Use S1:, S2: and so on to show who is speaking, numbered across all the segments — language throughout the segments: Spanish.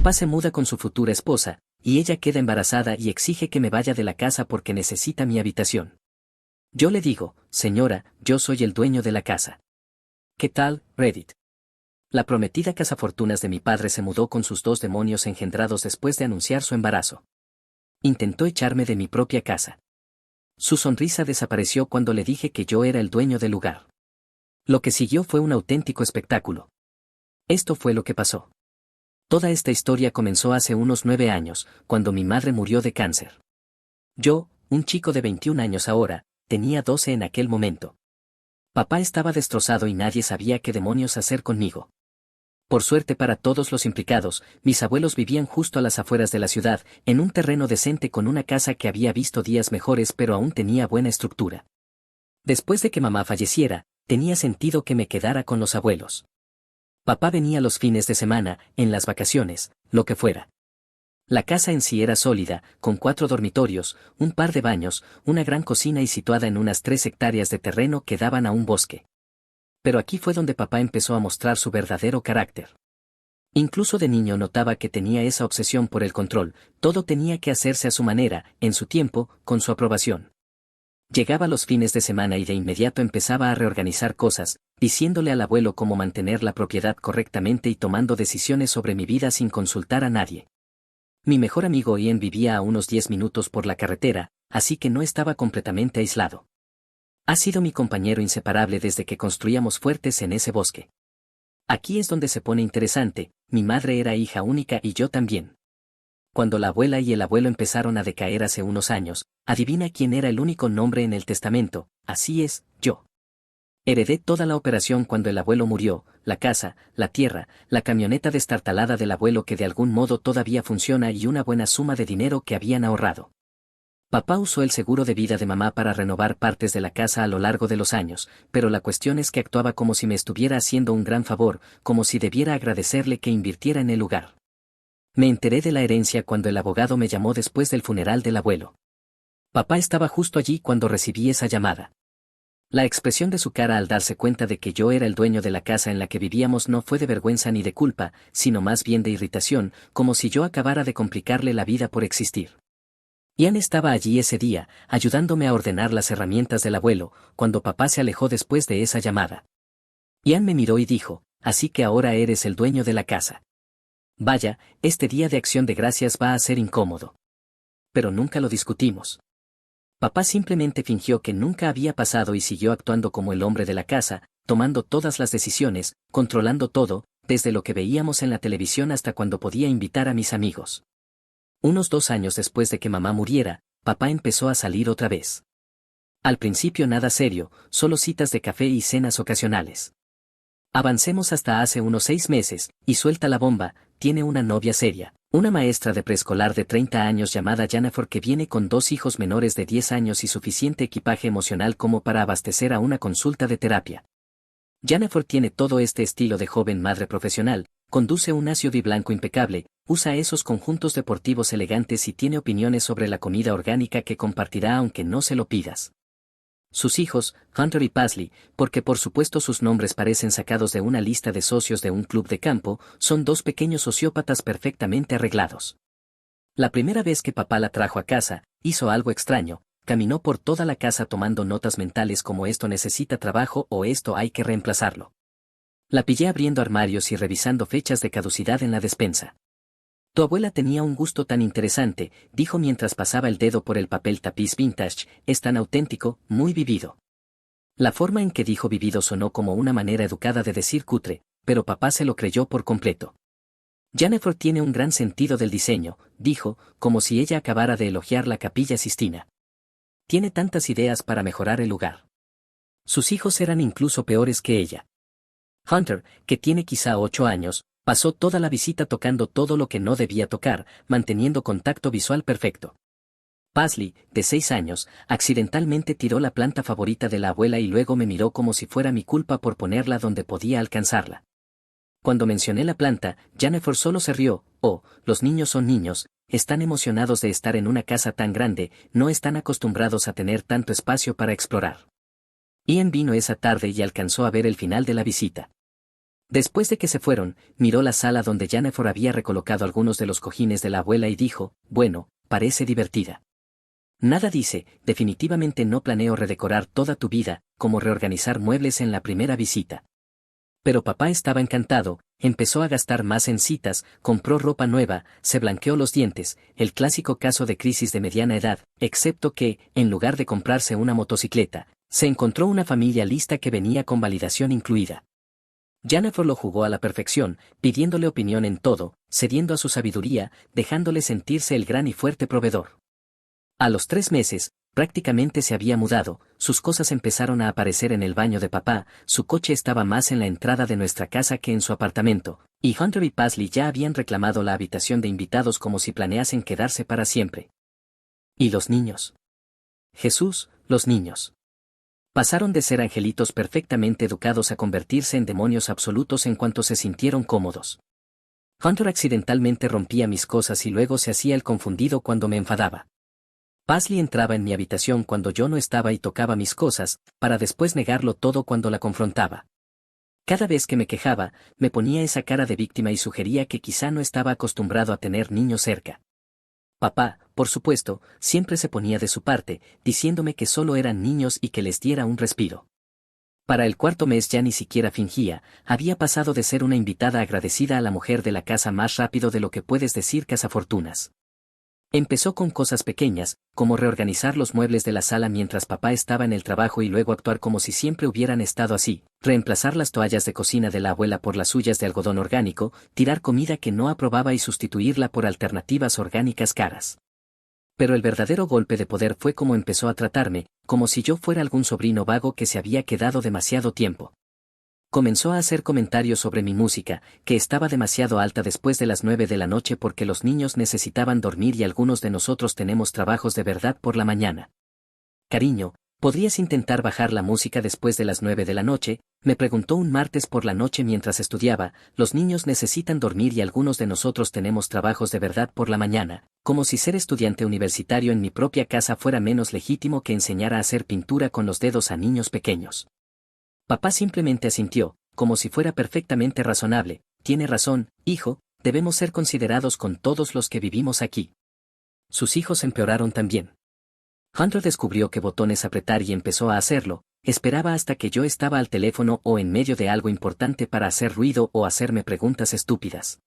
S1: Papá se muda con su futura esposa, y ella queda embarazada y exige que me vaya de la casa porque necesita mi habitación. Yo le digo, señora, yo soy el dueño de la casa. ¿Qué tal, Reddit? La prometida cazafortunas de mi padre se mudó con sus 2 demonios engendrados después de anunciar su embarazo. Intentó echarme de mi propia casa. Su sonrisa desapareció cuando le dije que yo era el dueño del lugar. Lo que siguió fue un auténtico espectáculo. Esto fue lo que pasó. Toda esta historia comenzó hace unos 9 años, cuando mi madre murió de cáncer. Yo, un chico de 21 años ahora, tenía 12 en aquel momento. Papá estaba destrozado y nadie sabía qué demonios hacer conmigo. Por suerte para todos los implicados, mis abuelos vivían justo a las afueras de la ciudad, en un terreno decente con una casa que había visto días mejores pero aún tenía buena estructura. Después de que mamá falleciera, tenía sentido que me quedara con los abuelos. Papá venía los fines de semana, en las vacaciones, lo que fuera. La casa en sí era sólida, con 4 dormitorios, un par de baños, una gran cocina y situada en unas 3 hectáreas de terreno que daban a un bosque. Pero aquí fue donde papá empezó a mostrar su verdadero carácter. Incluso de niño notaba que tenía esa obsesión por el control, todo tenía que hacerse a su manera, en su tiempo, con su aprobación. Llegaba los fines de semana y de inmediato empezaba a reorganizar cosas, diciéndole al abuelo cómo mantener la propiedad correctamente y tomando decisiones sobre mi vida sin consultar a nadie. Mi mejor amigo Ian vivía a unos 10 minutos por la carretera, así que no estaba completamente aislado. Ha sido mi compañero inseparable desde que construíamos fuertes en ese bosque. Aquí es donde se pone interesante, mi madre era hija única y yo también. Cuando la abuela y el abuelo empezaron a decaer hace unos años, adivina quién era el único nombre en el testamento, así es, yo. Heredé toda la operación cuando el abuelo murió, la casa, la tierra, la camioneta destartalada del abuelo que de algún modo todavía funciona y una buena suma de dinero que habían ahorrado. Papá usó el seguro de vida de mamá para renovar partes de la casa a lo largo de los años, pero la cuestión es que actuaba como si me estuviera haciendo un gran favor, como si debiera agradecerle que invirtiera en el lugar. Me enteré de la herencia cuando el abogado me llamó después del funeral del abuelo. Papá estaba justo allí cuando recibí esa llamada. La expresión de su cara al darse cuenta de que yo era el dueño de la casa en la que vivíamos no fue de vergüenza ni de culpa, sino más bien de irritación, como si yo acabara de complicarle la vida por existir. Ian estaba allí ese día, ayudándome a ordenar las herramientas del abuelo, cuando papá se alejó después de esa llamada. Ian me miró y dijo, así que ahora eres el dueño de la casa. Vaya, este día de acción de gracias va a ser incómodo. Pero nunca lo discutimos. Papá simplemente fingió que nunca había pasado y siguió actuando como el hombre de la casa, tomando todas las decisiones, controlando todo, desde lo que veíamos en la televisión hasta cuando podía invitar a mis amigos. Unos 2 años después de que mamá muriera, papá empezó a salir otra vez. Al principio nada serio, solo citas de café y cenas ocasionales. Avancemos hasta hace unos 6 meses, y suelta la bomba, tiene una novia seria, una maestra de preescolar de 30 años llamada Jennifer que viene con 2 hijos menores de 10 años y suficiente equipaje emocional como para abastecer a una consulta de terapia. Jennifer tiene todo este estilo de joven madre profesional, conduce un SUV blanco impecable, usa esos conjuntos deportivos elegantes y tiene opiniones sobre la comida orgánica que compartirá aunque no se lo pidas. Sus hijos, Hunter y Paisley, porque por supuesto sus nombres parecen sacados de una lista de socios de un club de campo, son 2 pequeños sociópatas perfectamente arreglados. La primera vez que papá la trajo a casa, hizo algo extraño, caminó por toda la casa tomando notas mentales como esto necesita trabajo o esto hay que reemplazarlo. La pillé abriendo armarios y revisando fechas de caducidad en la despensa. Tu abuela tenía un gusto tan interesante, dijo mientras pasaba el dedo por el papel tapiz vintage, es tan auténtico, muy vivido. La forma en que dijo vivido sonó como una manera educada de decir cutre, pero papá se lo creyó por completo. Jennifer tiene un gran sentido del diseño, dijo, como si ella acabara de elogiar la Capilla Sistina. Tiene tantas ideas para mejorar el lugar. Sus hijos eran incluso peores que ella. Hunter, que tiene quizá 8 años, pasó toda la visita tocando todo lo que no debía tocar, manteniendo contacto visual perfecto. Paisley, de 6 años, accidentalmente tiró la planta favorita de la abuela y luego me miró como si fuera mi culpa por ponerla donde podía alcanzarla. Cuando mencioné la planta, Jennifer solo se rió, los niños son niños, están emocionados de estar en una casa tan grande, no están acostumbrados a tener tanto espacio para explorar. Ian vino esa tarde y alcanzó a ver el final de la visita. Después de que se fueron, miró la sala donde Jennifer había recolocado algunos de los cojines de la abuela y dijo, bueno, parece divertida. Nada dice, definitivamente no planeo redecorar toda tu vida, como reorganizar muebles en la primera visita. Pero papá estaba encantado, empezó a gastar más en citas, compró ropa nueva, se blanqueó los dientes, el clásico caso de crisis de mediana edad, excepto que, en lugar de comprarse una motocicleta, se encontró una familia lista que venía con validación incluida. Jennifer lo jugó a la perfección, pidiéndole opinión en todo, cediendo a su sabiduría, dejándole sentirse el gran y fuerte proveedor. A los 3 meses, prácticamente se había mudado, sus cosas empezaron a aparecer en el baño de papá, su coche estaba más en la entrada de nuestra casa que en su apartamento, y Hunter y Paisley ya habían reclamado la habitación de invitados como si planeasen quedarse para siempre. ¿Y los niños? Jesús, los niños. Pasaron de ser angelitos perfectamente educados a convertirse en demonios absolutos en cuanto se sintieron cómodos. Hunter accidentalmente rompía mis cosas y luego se hacía el confundido cuando me enfadaba. Paisley entraba en mi habitación cuando yo no estaba y tocaba mis cosas, para después negarlo todo cuando la confrontaba. Cada vez que me quejaba, me ponía esa cara de víctima y sugería que quizá no estaba acostumbrado a tener niños cerca. Papá, por supuesto, siempre se ponía de su parte, diciéndome que solo eran niños y que les diera un respiro. Para el 4.º mes ya ni siquiera fingía, había pasado de ser una invitada agradecida a la mujer de la casa más rápido de lo que puedes decir cazafortunas. Empezó con cosas pequeñas, como reorganizar los muebles de la sala mientras papá estaba en el trabajo y luego actuar como si siempre hubieran estado así, reemplazar las toallas de cocina de la abuela por las suyas de algodón orgánico, tirar comida que no aprobaba y sustituirla por alternativas orgánicas caras. Pero el verdadero golpe de poder fue como empezó a tratarme, como si yo fuera algún sobrino vago que se había quedado demasiado tiempo. Comenzó a hacer comentarios sobre mi música, que estaba demasiado alta después de las 9 de la noche porque los niños necesitaban dormir y algunos de nosotros tenemos trabajos de verdad por la mañana. Cariño, ¿podrías intentar bajar la música después de las 9 de la noche? Me preguntó un martes por la noche mientras estudiaba, los niños necesitan dormir y algunos de nosotros tenemos trabajos de verdad por la mañana, como si ser estudiante universitario en mi propia casa fuera menos legítimo que enseñar a hacer pintura con los dedos a niños pequeños. Papá simplemente asintió, como si fuera perfectamente razonable, tiene razón, hijo, debemos ser considerados con todos los que vivimos aquí. Sus hijos empeoraron también. Hunter descubrió qué botones apretar y empezó a hacerlo, esperaba hasta que yo estaba al teléfono o en medio de algo importante para hacer ruido o hacerme preguntas estúpidas.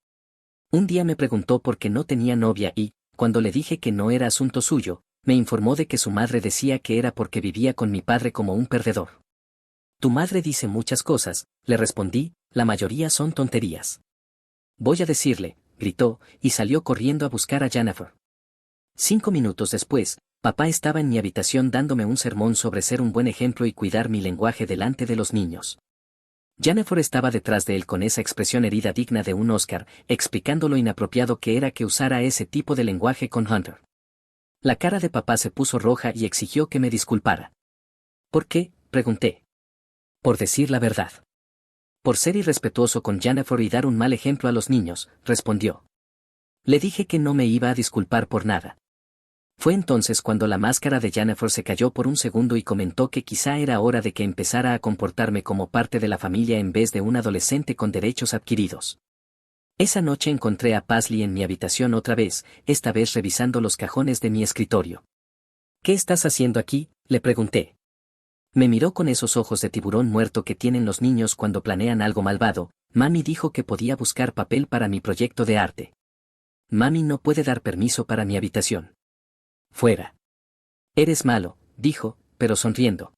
S1: Un día me preguntó por qué no tenía novia y, cuando le dije que no era asunto suyo, me informó de que su madre decía que era porque vivía con mi padre como un perdedor. Tu madre dice muchas cosas, le respondí, la mayoría son tonterías. Voy a decirle, gritó, y salió corriendo a buscar a Jennifer. 5 minutos después, papá estaba en mi habitación dándome un sermón sobre ser un buen ejemplo y cuidar mi lenguaje delante de los niños. Jennifer estaba detrás de él con esa expresión herida digna de un Oscar, explicando lo inapropiado que era que usara ese tipo de lenguaje con Hunter. La cara de papá se puso roja y exigió que me disculpara. ¿Por qué?, pregunté. Por decir la verdad. Por ser irrespetuoso con Jennifer y dar un mal ejemplo a los niños, respondió. Le dije que no me iba a disculpar por nada. Fue entonces cuando la máscara de Jennifer se cayó por un segundo y comentó que quizá era hora de que empezara a comportarme como parte de la familia en vez de un adolescente con derechos adquiridos. Esa noche encontré a Paisley en mi habitación otra vez, esta vez revisando los cajones de mi escritorio. ¿Qué estás haciendo aquí?, le pregunté. Me miró con esos ojos de tiburón muerto que tienen los niños cuando planean algo malvado. Mami dijo que podía buscar papel para mi proyecto de arte. Mami no puede dar permiso para mi habitación. Fuera. Eres malo, dijo, pero sonriendo.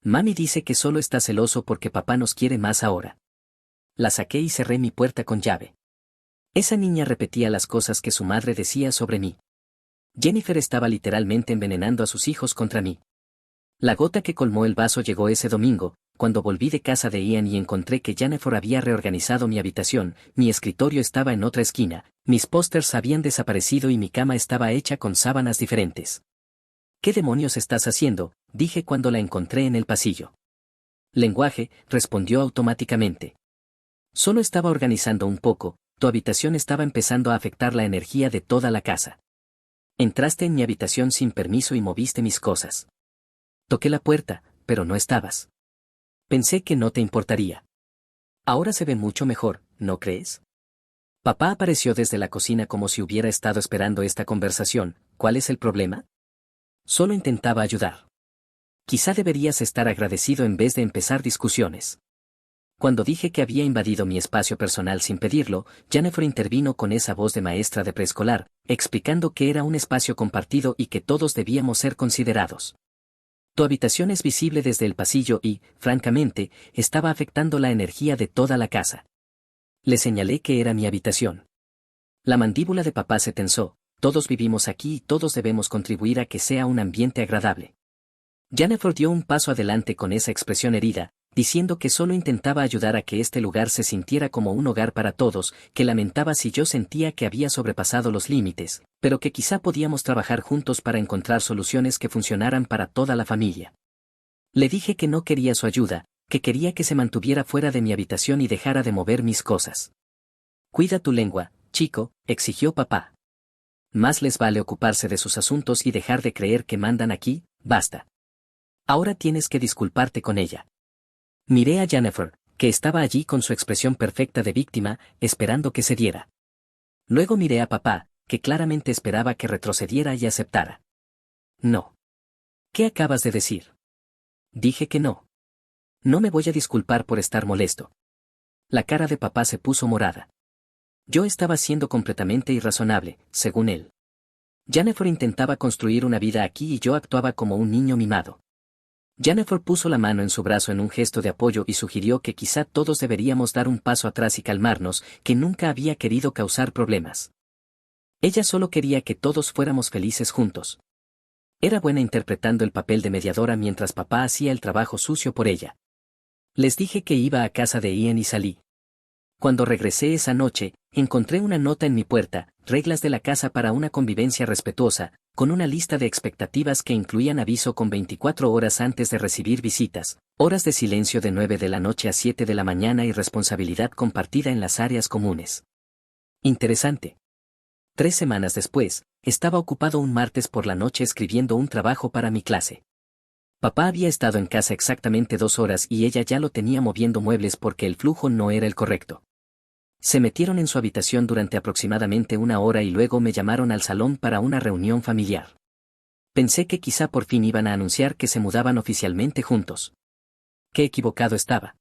S1: Mami dice que solo está celoso porque papá nos quiere más ahora. La saqué y cerré mi puerta con llave. Esa niña repetía las cosas que su madre decía sobre mí. Jennifer estaba literalmente envenenando a sus hijos contra mí. La gota que colmó el vaso llegó ese domingo, cuando volví de casa de Ian y encontré que Jennifer había reorganizado mi habitación, mi escritorio estaba en otra esquina, mis pósters habían desaparecido y mi cama estaba hecha con sábanas diferentes. ¿Qué demonios estás haciendo?, dije cuando la encontré en el pasillo. Lenguaje, respondió automáticamente. Solo estaba organizando un poco, tu habitación estaba empezando a afectar la energía de toda la casa. Entraste en mi habitación sin permiso y moviste mis cosas. Toqué la puerta, pero no estabas. Pensé que no te importaría. Ahora se ve mucho mejor, ¿no crees? Papá apareció desde la cocina como si hubiera estado esperando esta conversación. ¿Cuál es el problema? Solo intentaba ayudar. Quizá deberías estar agradecido en vez de empezar discusiones. Cuando dije que había invadido mi espacio personal sin pedirlo, Jennifer intervino con esa voz de maestra de preescolar, explicando que era un espacio compartido y que todos debíamos ser considerados. Tu habitación es visible desde el pasillo y, francamente, estaba afectando la energía de toda la casa. Le señalé que era mi habitación. La mandíbula de papá se tensó. Todos vivimos aquí y todos debemos contribuir a que sea un ambiente agradable. Jennifer dio un paso adelante con esa expresión herida, diciendo que solo intentaba ayudar a que este lugar se sintiera como un hogar para todos, que lamentaba si yo sentía que había sobrepasado los límites, pero que quizá podíamos trabajar juntos para encontrar soluciones que funcionaran para toda la familia. Le dije que no quería su ayuda, que quería que se mantuviera fuera de mi habitación y dejara de mover mis cosas. Cuida tu lengua, chico, exigió papá. Más les vale ocuparse de sus asuntos y dejar de creer que mandan aquí, basta. Ahora tienes que disculparte con ella. Miré a Jennifer, que estaba allí con su expresión perfecta de víctima, esperando que cediera. Luego miré a papá, que claramente esperaba que retrocediera y aceptara. No. ¿Qué acabas de decir? Dije que no. No me voy a disculpar por estar molesto. La cara de papá se puso morada. Yo estaba siendo completamente irrazonable, según él. Jennifer intentaba construir una vida aquí y yo actuaba como un niño mimado. Jennifer puso la mano en su brazo en un gesto de apoyo y sugirió que quizá todos deberíamos dar un paso atrás y calmarnos, que nunca había querido causar problemas. Ella solo quería que todos fuéramos felices juntos. Era buena interpretando el papel de mediadora mientras papá hacía el trabajo sucio por ella. Les dije que iba a casa de Ian y salí. Cuando regresé esa noche, encontré una nota en mi puerta, reglas de la casa para una convivencia respetuosa, con una lista de expectativas que incluían aviso con 24 horas antes de recibir visitas, horas de silencio de 9 de la noche a 7 de la mañana y responsabilidad compartida en las áreas comunes. Interesante. 3 semanas después, estaba ocupado un martes por la noche escribiendo un trabajo para mi clase. Papá había estado en casa exactamente 2 horas y ella ya lo tenía moviendo muebles porque el flujo no era el correcto. Se metieron en su habitación durante aproximadamente 1 hora y luego me llamaron al salón para una reunión familiar. Pensé que quizá por fin iban a anunciar que se mudaban oficialmente juntos. Qué equivocado estaba.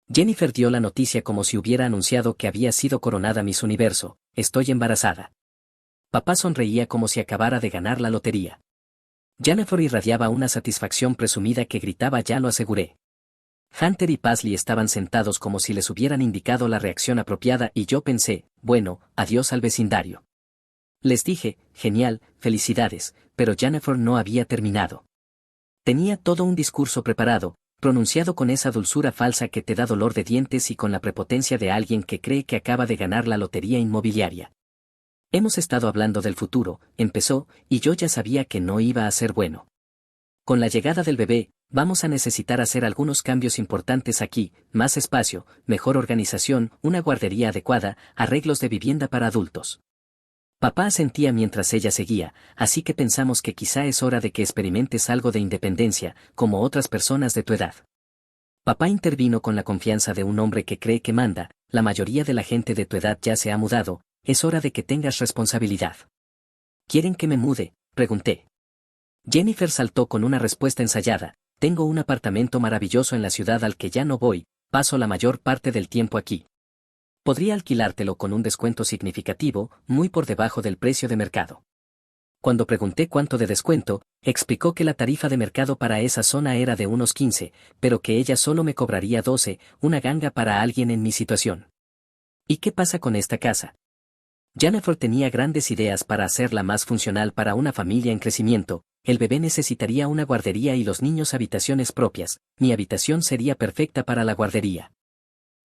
S1: Jennifer dio la noticia como si hubiera anunciado que había sido coronada Miss Universo. Estoy embarazada. Papá sonreía como si acabara de ganar la lotería. Jennifer irradiaba una satisfacción presumida que gritaba ya lo aseguré. Hunter y Paisley estaban sentados como si les hubieran indicado la reacción apropiada y yo pensé, bueno, adiós al vecindario. Les dije, genial, felicidades, pero Jennifer no había terminado. Tenía todo un discurso preparado, pronunciado con esa dulzura falsa que te da dolor de dientes y con la prepotencia de alguien que cree que acaba de ganar la lotería inmobiliaria. Hemos estado hablando del futuro, empezó, y yo ya sabía que no iba a ser bueno. Con la llegada del bebé, vamos a necesitar hacer algunos cambios importantes aquí, más espacio, mejor organización, una guardería adecuada, arreglos de vivienda para adultos. Papá asentía mientras ella seguía, así que pensamos que quizá es hora de que experimentes algo de independencia, como otras personas de tu edad. Papá intervino con la confianza de un hombre que cree que manda, la mayoría de la gente de tu edad ya se ha mudado, es hora de que tengas responsabilidad. ¿Quieren que me mude?, pregunté. Jennifer saltó con una respuesta ensayada, tengo un apartamento maravilloso en la ciudad al que ya no voy, paso la mayor parte del tiempo aquí. Podría alquilártelo con un descuento significativo, muy por debajo del precio de mercado. Cuando pregunté cuánto de descuento, explicó que la tarifa de mercado para esa zona era de unos 15, pero que ella solo me cobraría 12, una ganga para alguien en mi situación. ¿Y qué pasa con esta casa? Jennifer tenía grandes ideas para hacerla más funcional para una familia en crecimiento. El bebé necesitaría una guardería y los niños habitaciones propias. Mi habitación sería perfecta para la guardería.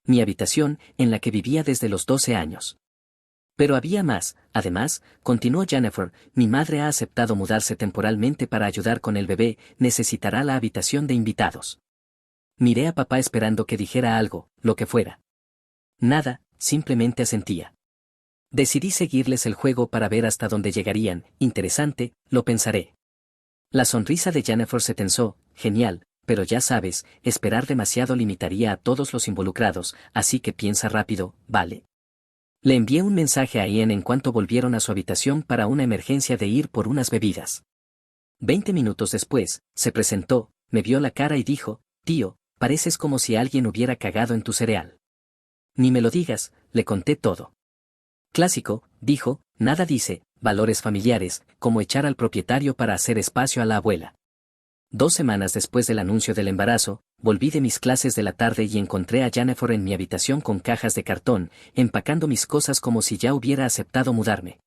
S1: Mi habitación, en la que vivía desde los 12 años. Pero había más, además, continuó Jennifer, mi madre ha aceptado mudarse temporalmente para ayudar con el bebé, necesitará la habitación de invitados. Miré a papá esperando que dijera algo, lo que fuera. Nada, simplemente asentía. Decidí seguirles el juego para ver hasta dónde llegarían, interesante, lo pensaré. La sonrisa de Jennifer se tensó, genial, pero ya sabes, esperar demasiado limitaría a todos los involucrados, así que piensa rápido, ¿vale? Le envié un mensaje a Ian en cuanto volvieron a su habitación para una emergencia de ir por unas bebidas. 20 minutos después, se presentó, me vio la cara y dijo, tío, pareces como si alguien hubiera cagado en tu cereal. Ni me lo digas, le conté todo. Clásico, dijo, nada dice, valores familiares, como echar al propietario para hacer espacio a la abuela. 2 semanas después del anuncio del embarazo, volví de mis clases de la tarde y encontré a Jennifer en mi habitación con cajas de cartón, empacando mis cosas como si ya hubiera aceptado mudarme.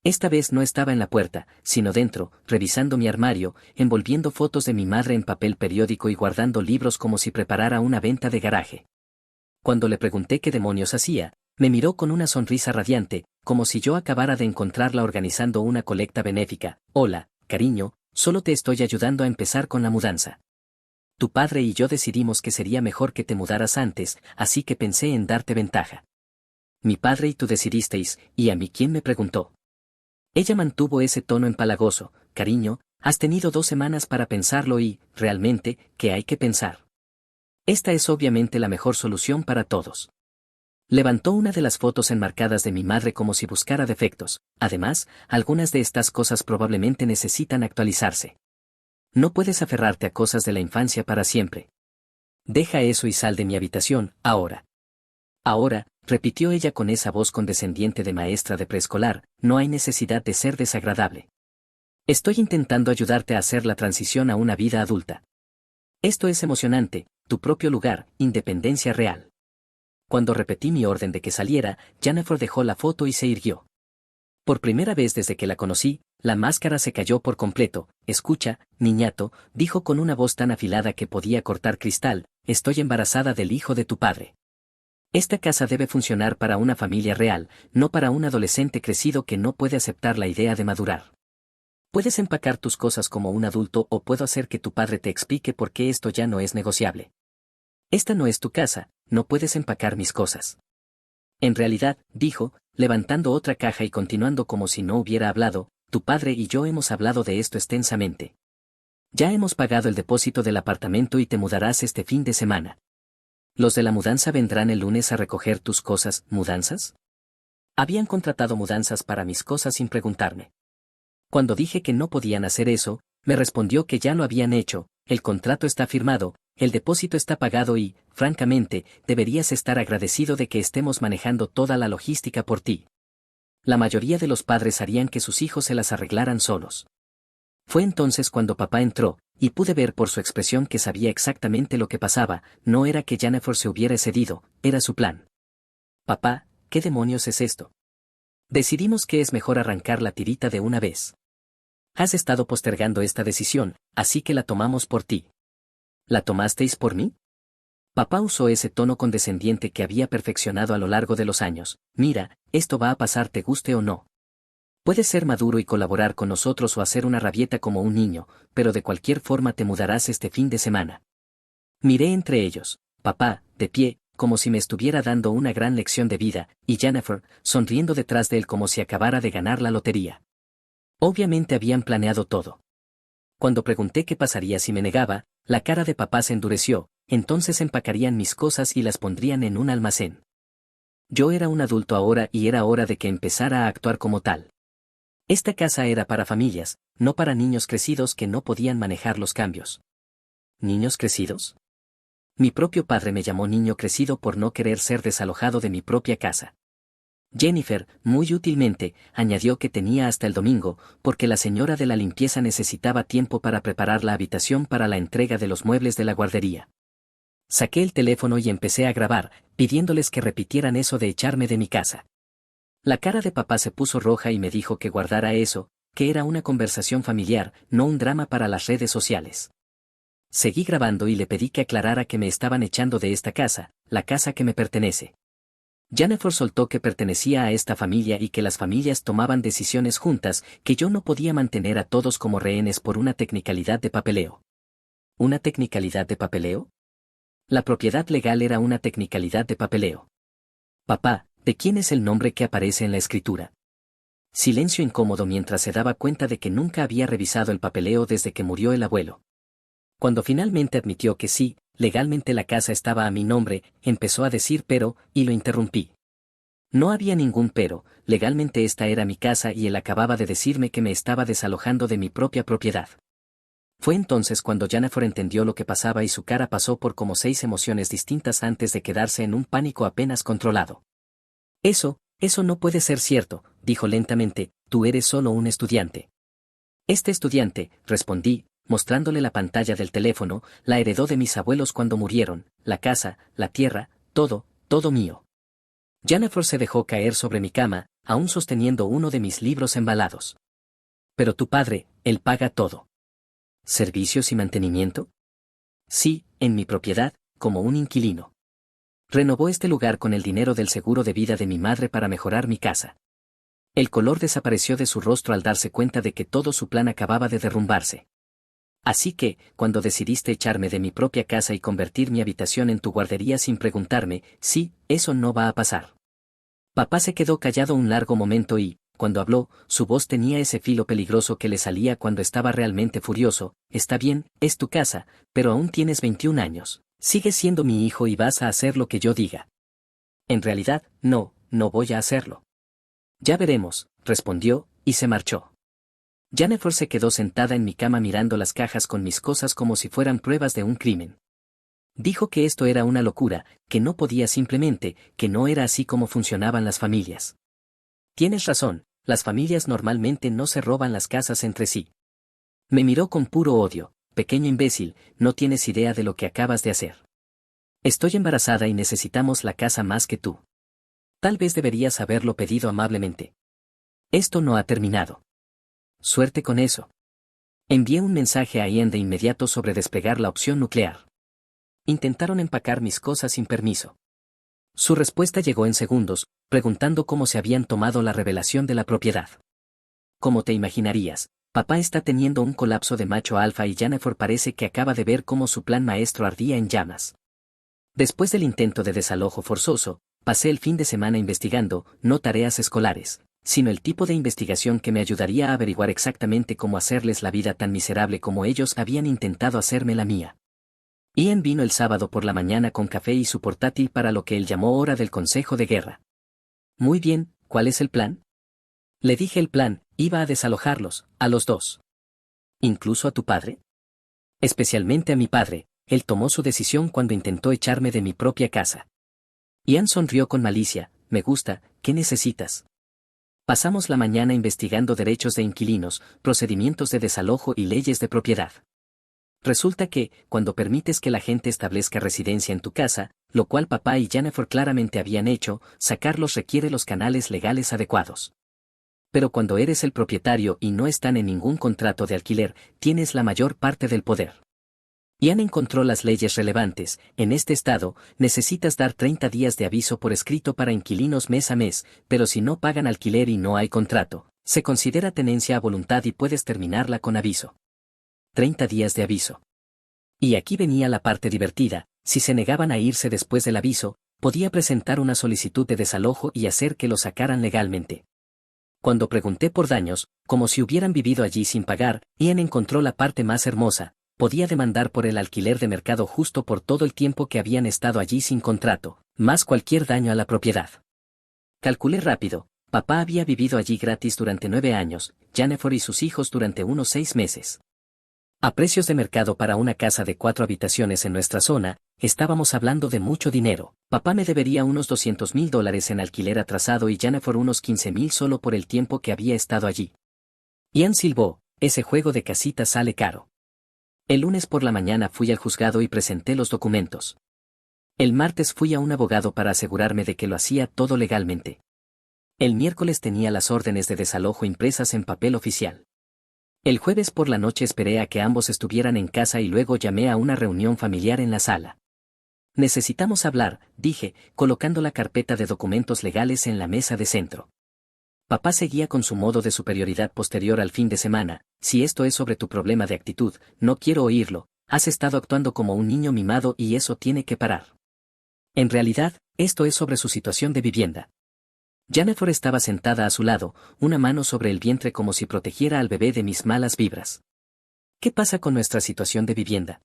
S1: Esta vez no estaba en la puerta, sino dentro, revisando mi armario, envolviendo fotos de mi madre en papel periódico y guardando libros como si preparara una venta de garaje. Cuando le pregunté qué demonios hacía, me miró con una sonrisa radiante, como si yo acabara de encontrarla organizando una colecta benéfica. Hola, cariño, solo te estoy ayudando a empezar con la mudanza. Tu padre y yo decidimos que sería mejor que te mudaras antes, así que pensé en darte ventaja. Mi padre y tú decidisteis, ¿y a mí quién me preguntó? Ella mantuvo ese tono empalagoso. Cariño, has tenido 2 semanas para pensarlo y, realmente, ¿qué hay que pensar? Esta es obviamente la mejor solución para todos. Levantó una de las fotos enmarcadas de mi madre como si buscara defectos. Además, algunas de estas cosas probablemente necesitan actualizarse. No puedes aferrarte a cosas de la infancia para siempre. Deja eso y sal de mi habitación, ahora. Ahora, repitió ella con esa voz condescendiente de maestra de preescolar, no hay necesidad de ser desagradable. Estoy intentando ayudarte a hacer la transición a una vida adulta. Esto es emocionante, tu propio lugar, independencia real. Cuando repetí mi orden de que saliera, Jennifer dejó la foto y se irguió. Por primera vez desde que la conocí, la máscara se cayó por completo. Escucha, niñato, dijo con una voz tan afilada que podía cortar cristal, estoy embarazada del hijo de tu padre. Esta casa debe funcionar para una familia real, no para un adolescente crecido que no puede aceptar la idea de madurar. Puedes empacar tus cosas como un adulto o puedo hacer que tu padre te explique por qué esto ya no es negociable. Esta no es tu casa, no puedes empacar mis cosas. En realidad, dijo, levantando otra caja y continuando como si no hubiera hablado, tu padre y yo hemos hablado de esto extensamente. Ya hemos pagado el depósito del apartamento y te mudarás este fin de semana. ¿Los de la mudanza vendrán el lunes a recoger tus cosas, mudanzas? Habían contratado mudanzas para mis cosas sin preguntarme. Cuando dije que no podían hacer eso, me respondió que ya lo habían hecho, el contrato está firmado, el depósito está pagado y, francamente, deberías estar agradecido de que estemos manejando toda la logística por ti. La mayoría de los padres harían que sus hijos se las arreglaran solos. Fue entonces cuando papá entró, y pude ver por su expresión que sabía exactamente lo que pasaba, no era que Jennifer se hubiera excedido, era su plan. Papá, ¿qué demonios es esto? Decidimos que es mejor arrancar la tirita de una vez. Has estado postergando esta decisión, así que la tomamos por ti. ¿La tomasteis por mí? Papá usó ese tono condescendiente que había perfeccionado a lo largo de los años. Mira, esto va a pasar te guste o no. Puedes ser maduro y colaborar con nosotros o hacer una rabieta como un niño, pero de cualquier forma te mudarás este fin de semana. Miré entre ellos, papá, de pie, como si me estuviera dando una gran lección de vida, y Jennifer, sonriendo detrás de él como si acabara de ganar la lotería. Obviamente habían planeado todo. Cuando pregunté qué pasaría si me negaba, la cara de papá se endureció, entonces empacarían mis cosas y las pondrían en un almacén. Yo era un adulto ahora y era hora de que empezara a actuar como tal. Esta casa era para familias, no para niños crecidos que no podían manejar los cambios. ¿Niños crecidos? Mi propio padre me llamó niño crecido por no querer ser desalojado de mi propia casa. Jennifer, muy útilmente, añadió que tenía hasta el domingo, porque la señora de la limpieza necesitaba tiempo para preparar la habitación para la entrega de los muebles de la guardería. Saqué el teléfono y empecé a grabar, pidiéndoles que repitieran eso de echarme de mi casa. La cara de papá se puso roja y me dijo que guardara eso, que era una conversación familiar, no un drama para las redes sociales. Seguí grabando y le pedí que aclarara que me estaban echando de esta casa, la casa que me pertenece. Jennifer soltó que pertenecía a esta familia y que las familias tomaban decisiones juntas, que yo no podía mantener a todos como rehenes por una tecnicalidad de papeleo. ¿Una tecnicalidad de papeleo? La propiedad legal era una tecnicalidad de papeleo. Papá, ¿de quién es el nombre que aparece en la escritura? Silencio incómodo mientras se daba cuenta de que nunca había revisado el papeleo desde que murió el abuelo. Cuando finalmente admitió que sí, legalmente la casa estaba a mi nombre, empezó a decir pero, y lo interrumpí. No había ningún pero, legalmente esta era mi casa y él acababa de decirme que me estaba desalojando de mi propia propiedad. Fue entonces cuando Jennifer entendió lo que pasaba y su cara pasó por como 6 emociones distintas antes de quedarse en un pánico apenas controlado. Eso no puede ser cierto, dijo lentamente, tú eres solo un estudiante. Este estudiante, respondí, mostrándole la pantalla del teléfono, la heredó de mis abuelos cuando murieron, la casa, la tierra, todo mío. Jennifer se dejó caer sobre mi cama, aún sosteniendo uno de mis libros embalados. Pero tu padre, él paga todo. ¿Servicios y mantenimiento? Sí, en mi propiedad, como un inquilino. Renovó este lugar con el dinero del seguro de vida de mi madre para mejorar mi casa. El color desapareció de su rostro al darse cuenta de que todo su plan acababa de derrumbarse. Así que, cuando decidiste echarme de mi propia casa y convertir mi habitación en tu guardería sin preguntarme, sí, eso no va a pasar. Papá se quedó callado un largo momento y, cuando habló, su voz tenía ese filo peligroso que le salía cuando estaba realmente furioso. Está bien, es tu casa, pero aún tienes 21 años. Sigues siendo mi hijo y vas a hacer lo que yo diga. En realidad, no voy a hacerlo. Ya veremos, respondió, y se marchó. Jennifer se quedó sentada en mi cama mirando las cajas con mis cosas como si fueran pruebas de un crimen. Dijo que esto era una locura, que no podía simplemente, que no era así como funcionaban las familias. Tienes razón, las familias normalmente no se roban las casas entre sí. Me miró con puro odio, pequeño imbécil, no tienes idea de lo que acabas de hacer. Estoy embarazada y necesitamos la casa más que tú. Tal vez deberías haberlo pedido amablemente. Esto no ha terminado. Suerte con eso. Envié un mensaje a Ian de inmediato sobre despegar la opción nuclear. Intentaron empacar mis cosas sin permiso. Su respuesta llegó en segundos, preguntando cómo se habían tomado la revelación de la propiedad. Como te imaginarías, papá está teniendo un colapso de macho alfa y Jennifer parece que acaba de ver cómo su plan maestro ardía en llamas. Después del intento de desalojo forzoso, pasé el fin de semana investigando, no tareas escolares, sino el tipo de investigación que me ayudaría a averiguar exactamente cómo hacerles la vida tan miserable como ellos habían intentado hacerme la mía. Ian vino el sábado por la mañana con café y su portátil para lo que él llamó hora del consejo de guerra. Muy bien, ¿cuál es el plan? Le dije el plan, iba a desalojarlos, a los dos. ¿Incluso a tu padre? Especialmente a mi padre, él tomó su decisión cuando intentó echarme de mi propia casa. Ian sonrió con malicia, me gusta, ¿qué necesitas? Pasamos la mañana investigando derechos de inquilinos, procedimientos de desalojo y leyes de propiedad. Resulta que, cuando permites que la gente establezca residencia en tu casa, lo cual papá y Jennifer claramente habían hecho, sacarlos requiere los canales legales adecuados. Pero cuando eres el propietario y no están en ningún contrato de alquiler, tienes la mayor parte del poder. Ian encontró las leyes relevantes. En este estado, necesitas dar 30 días de aviso por escrito para inquilinos mes a mes, pero si no pagan alquiler y no hay contrato, se considera tenencia a voluntad y puedes terminarla con aviso. 30 días de aviso. Y aquí venía la parte divertida, si se negaban a irse después del aviso, podía presentar una solicitud de desalojo y hacer que lo sacaran legalmente. Cuando pregunté por daños, como si hubieran vivido allí sin pagar, Ian encontró la parte más hermosa, podía demandar por el alquiler de mercado justo por todo el tiempo que habían estado allí sin contrato, más cualquier daño a la propiedad. Calculé rápido, papá había vivido allí gratis durante 9 años, Jennifer y sus hijos durante unos 6 meses. A precios de mercado para una casa de 4 habitaciones en nuestra zona, estábamos hablando de mucho dinero. Papá me debería unos $200,000 en alquiler atrasado y Jennifer unos 15,000 solo por el tiempo que había estado allí. Ian silbó, ese juego de casita sale caro. El lunes por la mañana fui al juzgado y presenté los documentos. El martes fui a un abogado para asegurarme de que lo hacía todo legalmente. El miércoles tenía las órdenes de desalojo impresas en papel oficial. El jueves por la noche esperé a que ambos estuvieran en casa y luego llamé a una reunión familiar en la sala. Necesitamos hablar, dije, colocando la carpeta de documentos legales en la mesa de centro. Papá seguía con su modo de superioridad posterior al fin de semana. Si esto es sobre tu problema de actitud, no quiero oírlo, has estado actuando como un niño mimado y eso tiene que parar. En realidad, esto es sobre su situación de vivienda. Jennifer estaba sentada a su lado, una mano sobre el vientre como si protegiera al bebé de mis malas vibras. ¿Qué pasa con nuestra situación de vivienda?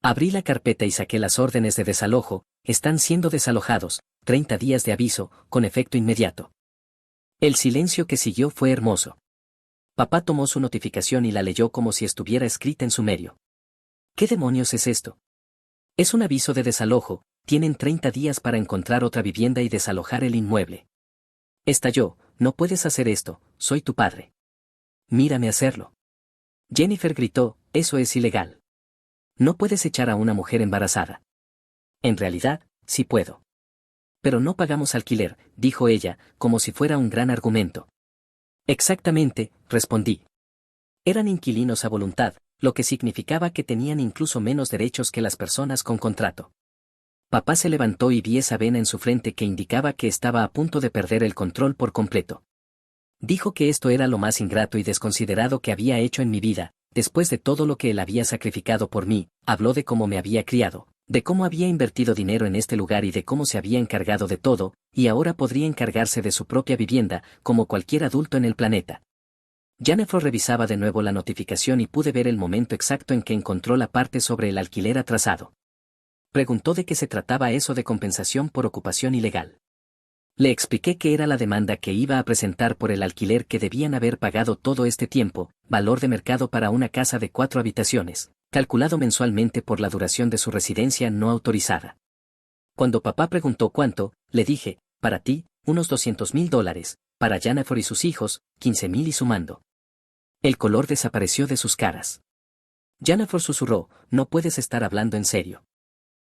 S1: Abrí la carpeta y saqué las órdenes de desalojo, están siendo desalojados, 30 días de aviso, con efecto inmediato. El silencio que siguió fue hermoso. Papá tomó su notificación y la leyó como si estuviera escrita en sumerio. ¿Qué demonios es esto? Es un aviso de desalojo, tienen 30 días para encontrar otra vivienda y desalojar el inmueble. Estalló, no puedes hacer esto, soy tu padre. Mírame hacerlo. Jennifer gritó, eso es ilegal. No puedes echar a una mujer embarazada. En realidad, sí puedo. Pero no pagamos alquiler, dijo ella, como si fuera un gran argumento. Exactamente, respondí. Eran inquilinos a voluntad, lo que significaba que tenían incluso menos derechos que las personas con contrato. Papá se levantó y vi esa vena en su frente que indicaba que estaba a punto de perder el control por completo. Dijo que esto era lo más ingrato y desconsiderado que había hecho en mi vida, después de todo lo que él había sacrificado por mí, habló de cómo me había criado, de cómo había invertido dinero en este lugar y de cómo se había encargado de todo, y ahora podría encargarse de su propia vivienda, como cualquier adulto en el planeta. Jennifer revisaba de nuevo la notificación y pude ver el momento exacto en que encontró la parte sobre el alquiler atrasado. Preguntó de qué se trataba eso de compensación por ocupación ilegal. Le expliqué que era la demanda que iba a presentar por el alquiler que debían haber pagado todo este tiempo, valor de mercado para una casa de 4 habitaciones, calculado mensualmente por la duración de su residencia no autorizada. Cuando papá preguntó cuánto, le dije, para ti, unos $200,000, para Jennifer y sus hijos, 15,000 y sumando. El color desapareció de sus caras. Jennifer susurró, no puedes estar hablando en serio.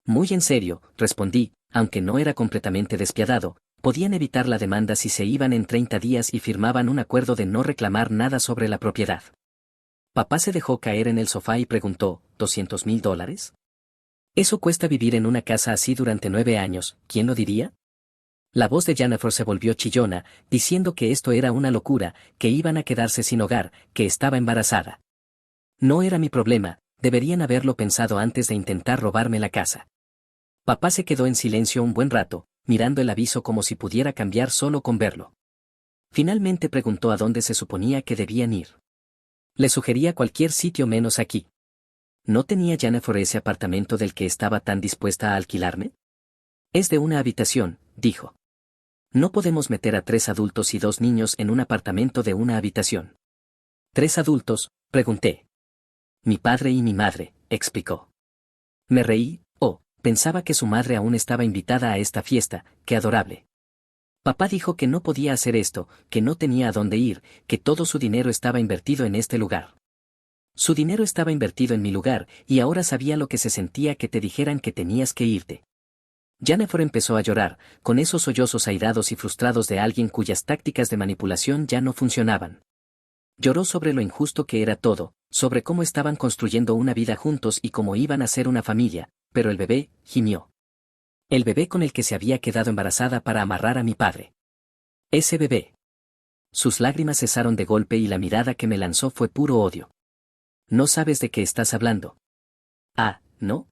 S1: Muy en serio, respondí, aunque no era completamente despiadado, podían evitar la demanda si se iban en 30 días y firmaban un acuerdo de no reclamar nada sobre la propiedad. Papá se dejó caer en el sofá y preguntó, ¿$200,000? Eso cuesta vivir en una casa así durante 9 años, ¿quién lo diría? La voz de Jennifer se volvió chillona, diciendo que esto era una locura, que iban a quedarse sin hogar, que estaba embarazada. No era mi problema, deberían haberlo pensado antes de intentar robarme la casa. Papá se quedó en silencio un buen rato, mirando el aviso como si pudiera cambiar solo con verlo. Finalmente preguntó a dónde se suponía que debían ir. Le sugería cualquier sitio menos aquí. ¿No tenía Jennifer ese apartamento del que estaba tan dispuesta a alquilarme? Es de una habitación, dijo. No podemos meter a 3 adultos y 2 niños en un apartamento de una habitación. ¿3 adultos? Pregunté. Mi padre y mi madre, explicó. Me reí, pensaba que su madre aún estaba invitada a esta fiesta, qué adorable. Papá dijo que no podía hacer esto, que no tenía a dónde ir, que todo su dinero estaba invertido en este lugar. Su dinero estaba invertido en mi lugar, y ahora sabía lo que se sentía que te dijeran que tenías que irte. Jennifer empezó a llorar, con esos sollozos airados y frustrados de alguien cuyas tácticas de manipulación ya no funcionaban. Lloró sobre lo injusto que era todo, sobre cómo estaban construyendo una vida juntos y cómo iban a ser una familia, pero el bebé, gimió. El bebé con el que se había quedado embarazada para amarrar a mi padre. Ese bebé. Sus lágrimas cesaron de golpe y la mirada que me lanzó fue puro odio. No sabes de qué estás hablando. Ah, ¿no?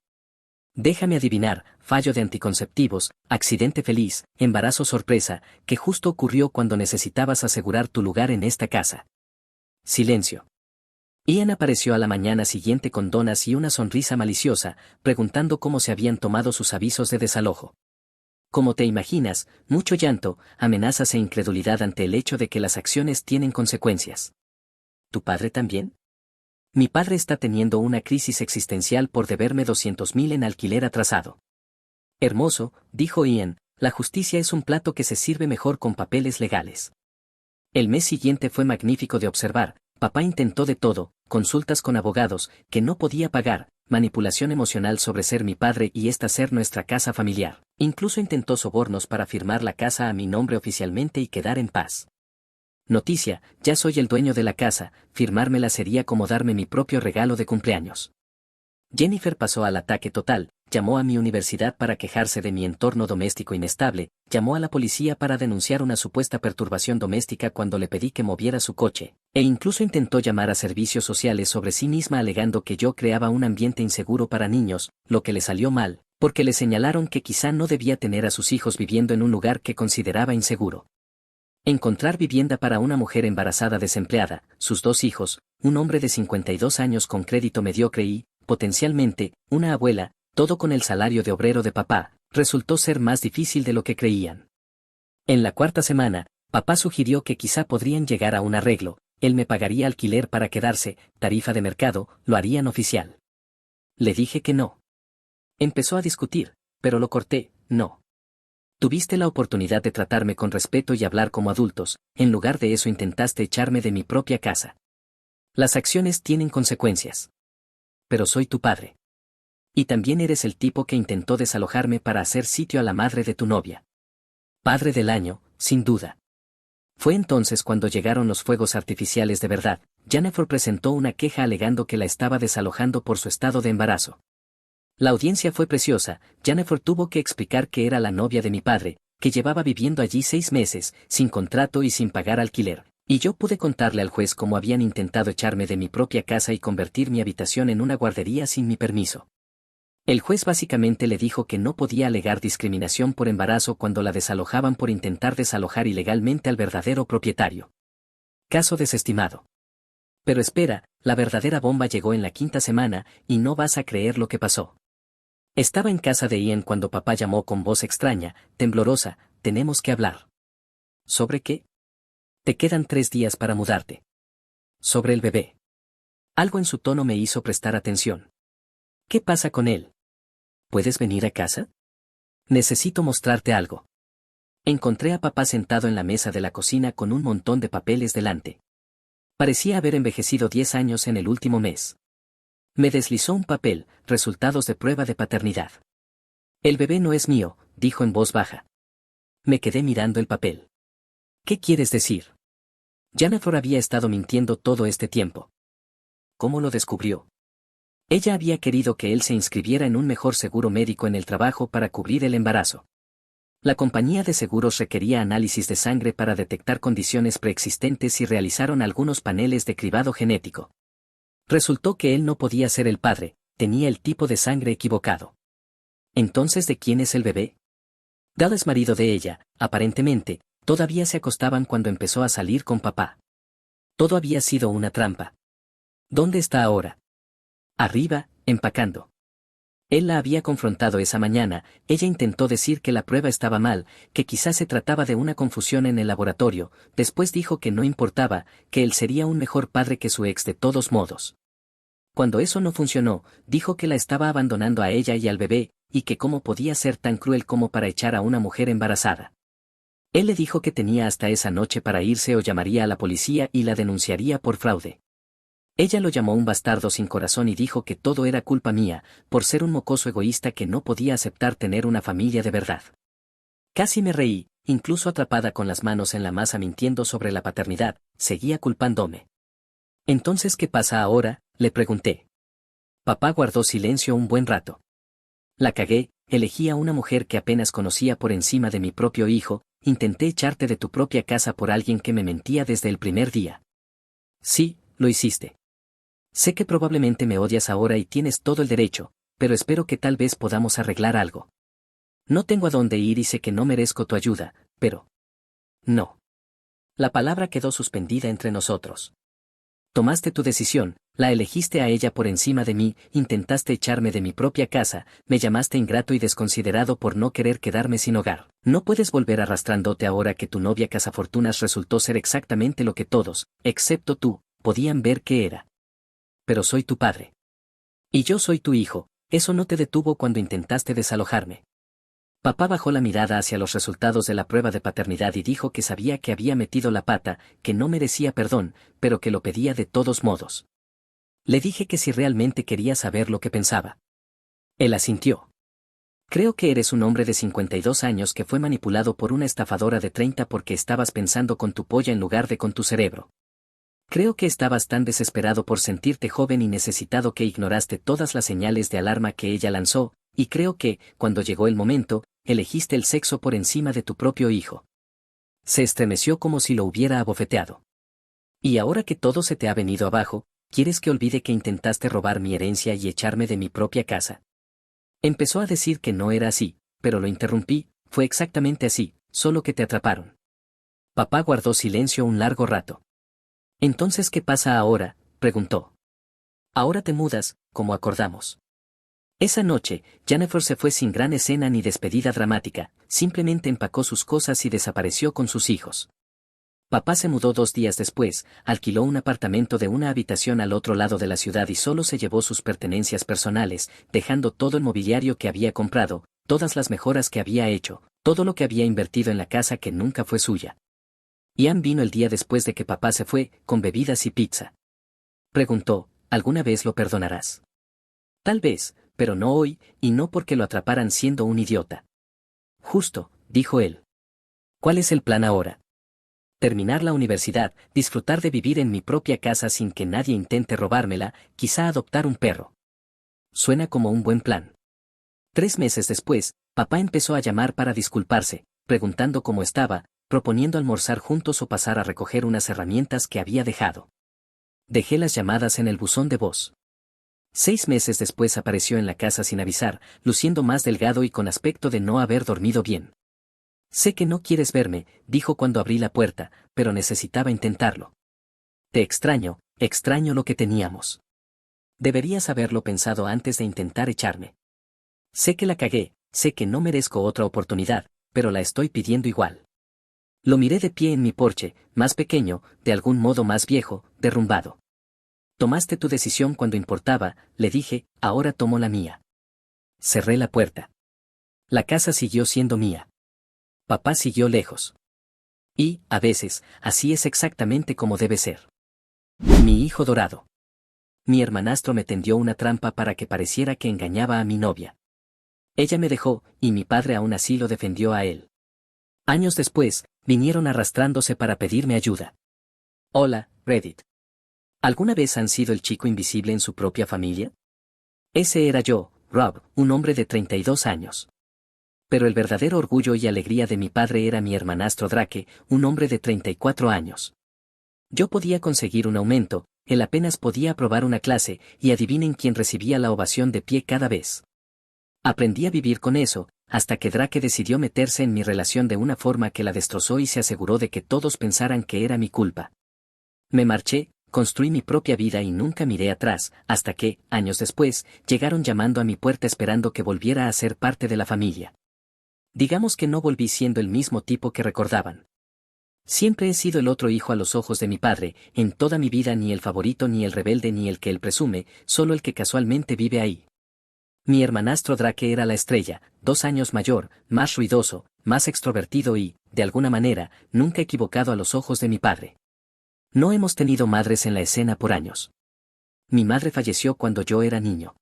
S1: Déjame adivinar, fallo de anticonceptivos, accidente feliz, embarazo sorpresa, que justo ocurrió cuando necesitabas asegurar tu lugar en esta casa. Silencio. Ian apareció a la mañana siguiente con donas y una sonrisa maliciosa, preguntando cómo se habían tomado sus avisos de desalojo. Como te imaginas, mucho llanto, amenazas e incredulidad ante el hecho de que las acciones tienen consecuencias. ¿Tu padre también? Mi padre está teniendo una crisis existencial por deberme 200,000 en alquiler atrasado. Hermoso, dijo Ian, la justicia es un plato que se sirve mejor con papeles legales. El mes siguiente fue magnífico de observar. Papá intentó de todo, consultas con abogados, que no podía pagar, manipulación emocional sobre ser mi padre y esta ser nuestra casa familiar. Incluso intentó sobornos para firmar la casa a mi nombre oficialmente y quedar en paz. Noticia, ya soy el dueño de la casa, firmármela sería como darme mi propio regalo de cumpleaños. Jennifer pasó al ataque total, llamó a mi universidad para quejarse de mi entorno doméstico inestable, llamó a la policía para denunciar una supuesta perturbación doméstica cuando le pedí que moviera su coche, e incluso intentó llamar a servicios sociales sobre sí misma alegando que yo creaba un ambiente inseguro para niños, lo que le salió mal, porque le señalaron que quizá no debía tener a sus hijos viviendo en un lugar que consideraba inseguro. Encontrar vivienda para una mujer embarazada desempleada, sus 2 hijos, un hombre de 52 años con crédito mediocre y, potencialmente, una abuela, todo con el salario de obrero de papá, resultó ser más difícil de lo que creían. En la cuarta semana, papá sugirió que quizá podrían llegar a un arreglo, él me pagaría alquiler para quedarse, tarifa de mercado, lo harían oficial. Le dije que no. Empezó a discutir, pero lo corté, no. Tuviste la oportunidad de tratarme con respeto y hablar como adultos, en lugar de eso intentaste echarme de mi propia casa. Las acciones tienen consecuencias. Pero soy tu padre. Y también eres el tipo que intentó desalojarme para hacer sitio a la madre de tu novia. Padre del año, sin duda. Fue entonces cuando llegaron los fuegos artificiales de verdad. Jennifer presentó una queja alegando que la estaba desalojando por su estado de embarazo. La audiencia fue preciosa. Jennifer tuvo que explicar que era la novia de mi padre, que llevaba viviendo allí 6 meses, sin contrato y sin pagar alquiler. Y yo pude contarle al juez cómo habían intentado echarme de mi propia casa y convertir mi habitación en una guardería sin mi permiso. El juez básicamente le dijo que no podía alegar discriminación por embarazo cuando la desalojaban por intentar desalojar ilegalmente al verdadero propietario. Caso desestimado. Pero espera, la verdadera bomba llegó en la quinta semana, y no vas a creer lo que pasó. Estaba en casa de Ian cuando papá llamó con voz extraña, temblorosa, tenemos que hablar. ¿Sobre qué? Te quedan 3 días para mudarte. Sobre el bebé. Algo en su tono me hizo prestar atención. ¿Qué pasa con él? ¿Puedes venir a casa? Necesito mostrarte algo. Encontré a papá sentado en la mesa de la cocina con un montón de papeles delante. Parecía haber envejecido 10 años en el último mes. Me deslizó un papel, resultados de prueba de paternidad. El bebé no es mío, dijo en voz baja. Me quedé mirando el papel. ¿Qué quieres decir? Jennifer había estado mintiendo todo este tiempo. ¿Cómo lo descubrió? Ella había querido que él se inscribiera en un mejor seguro médico en el trabajo para cubrir el embarazo. La compañía de seguros requería análisis de sangre para detectar condiciones preexistentes y realizaron algunos paneles de cribado genético. Resultó que él no podía ser el padre, tenía el tipo de sangre equivocado. ¿Entonces de quién es el bebé? Dal es marido de ella, aparentemente, todavía se acostaban cuando empezó a salir con papá. Todo había sido una trampa. ¿Dónde está ahora? Arriba, empacando. Él la había confrontado esa mañana, ella intentó decir que la prueba estaba mal, que quizás se trataba de una confusión en el laboratorio, después dijo que no importaba, que él sería un mejor padre que su ex de todos modos. Cuando eso no funcionó, dijo que la estaba abandonando a ella y al bebé, y que cómo podía ser tan cruel como para echar a una mujer embarazada. Él le dijo que tenía hasta esa noche para irse o llamaría a la policía y la denunciaría por fraude. Ella lo llamó un bastardo sin corazón y dijo que todo era culpa mía, por ser un mocoso egoísta que no podía aceptar tener una familia de verdad. Casi me reí, incluso atrapada con las manos en la masa mintiendo sobre la paternidad, seguía culpándome. ¿Entonces qué pasa ahora?, le pregunté. Papá guardó silencio un buen rato. La cagué, elegí a una mujer que apenas conocía por encima de mi propio hijo, intenté echarte de tu propia casa por alguien que me mentía desde el primer día. Sí, lo hiciste. Sé que probablemente me odias ahora y tienes todo el derecho, pero espero que tal vez podamos arreglar algo. No tengo a dónde ir y sé que no merezco tu ayuda, pero... No. La palabra quedó suspendida entre nosotros. Tomaste tu decisión, la elegiste a ella por encima de mí, intentaste echarme de mi propia casa, me llamaste ingrato y desconsiderado por no querer quedarme sin hogar. No puedes volver arrastrándote ahora que tu novia cazafortunas resultó ser exactamente lo que todos, excepto tú, podían ver que era. Pero soy tu padre. Y yo soy tu hijo, eso no te detuvo cuando intentaste desalojarme. Papá bajó la mirada hacia los resultados de la prueba de paternidad y dijo que sabía que había metido la pata, que no merecía perdón, pero que lo pedía de todos modos. Le dije que si realmente quería saber lo que pensaba. Él asintió. Creo que eres un hombre de 52 años que fue manipulado por una estafadora de 30 porque estabas pensando con tu polla en lugar de con tu cerebro. Creo que estabas tan desesperado por sentirte joven y necesitado que ignoraste todas las señales de alarma que ella lanzó, y creo que, cuando llegó el momento, elegiste el sexo por encima de tu propio hijo. Se estremeció como si lo hubiera abofeteado. Y ahora que todo se te ha venido abajo, ¿quieres que olvide que intentaste robar mi herencia y echarme de mi propia casa? Empezó a decir que no era así, pero lo interrumpí, fue exactamente así, solo que te atraparon. Papá guardó silencio un largo rato. ¿Entonces qué pasa ahora?, preguntó. Ahora te mudas, como acordamos. Esa noche, Jennifer se fue sin gran escena ni despedida dramática, simplemente empacó sus cosas y desapareció con sus hijos. Papá se mudó 2 días después, alquiló un apartamento de una habitación al otro lado de la ciudad y solo se llevó sus pertenencias personales, dejando todo el mobiliario que había comprado, todas las mejoras que había hecho, todo lo que había invertido en la casa que nunca fue suya. Ian vino el día después de que papá se fue, con bebidas y pizza. Preguntó, ¿alguna vez lo perdonarás? Tal vez, pero no hoy, y no porque lo atraparan siendo un idiota. Justo, dijo él. ¿Cuál es el plan ahora? Terminar la universidad, disfrutar de vivir en mi propia casa sin que nadie intente robármela, quizá adoptar un perro. Suena como un buen plan. 3 meses después, papá empezó a llamar para disculparse, preguntando cómo estaba, proponiendo almorzar juntos o pasar a recoger unas herramientas que había dejado. Dejé las llamadas en el buzón de voz. 6 meses después apareció en la casa sin avisar, luciendo más delgado y con aspecto de no haber dormido bien. Sé que no quieres verme, dijo cuando abrí la puerta, pero necesitaba intentarlo. Te extraño lo que teníamos. Deberías haberlo pensado antes de intentar echarme. Sé que la cagué, sé que no merezco otra oportunidad, pero la estoy pidiendo igual. Lo miré de pie en mi porche, más pequeño, de algún modo más viejo, derrumbado. Tomaste tu decisión cuando importaba, le dije, ahora tomo la mía. Cerré la puerta. La casa siguió siendo mía. Papá siguió lejos. Y, a veces, así es exactamente como debe ser. Mi hijo dorado. Mi hermanastro me tendió una trampa para que pareciera que engañaba a mi novia. Ella me dejó, y mi padre aún así lo defendió a él. Años después, vinieron arrastrándose para pedirme ayuda. Hola, Reddit. ¿Alguna vez han sido el chico invisible en su propia familia? Ese era yo, Rob, un hombre de 32 años. Pero el verdadero orgullo y alegría de mi padre era mi hermanastro Drake, un hombre de 34 años. Yo podía conseguir un aumento, él apenas podía aprobar una clase, y adivinen quién recibía la ovación de pie cada vez. Aprendí a vivir con eso, hasta que Drake decidió meterse en mi relación de una forma que la destrozó y se aseguró de que todos pensaran que era mi culpa. Me marché, construí mi propia vida y nunca miré atrás, hasta que, años después, llegaron llamando a mi puerta esperando que volviera a ser parte de la familia. Digamos que no volví siendo el mismo tipo que recordaban. Siempre he sido el otro hijo a los ojos de mi padre, en toda mi vida ni el favorito ni el rebelde ni el que él presume, solo el que casualmente vive ahí. Mi hermanastro Drake era la estrella, 2 años mayor, más ruidoso, más extrovertido y, de alguna manera, nunca equivocado a los ojos de mi padre. No hemos tenido madres en la escena por años. Mi madre falleció cuando yo era niño.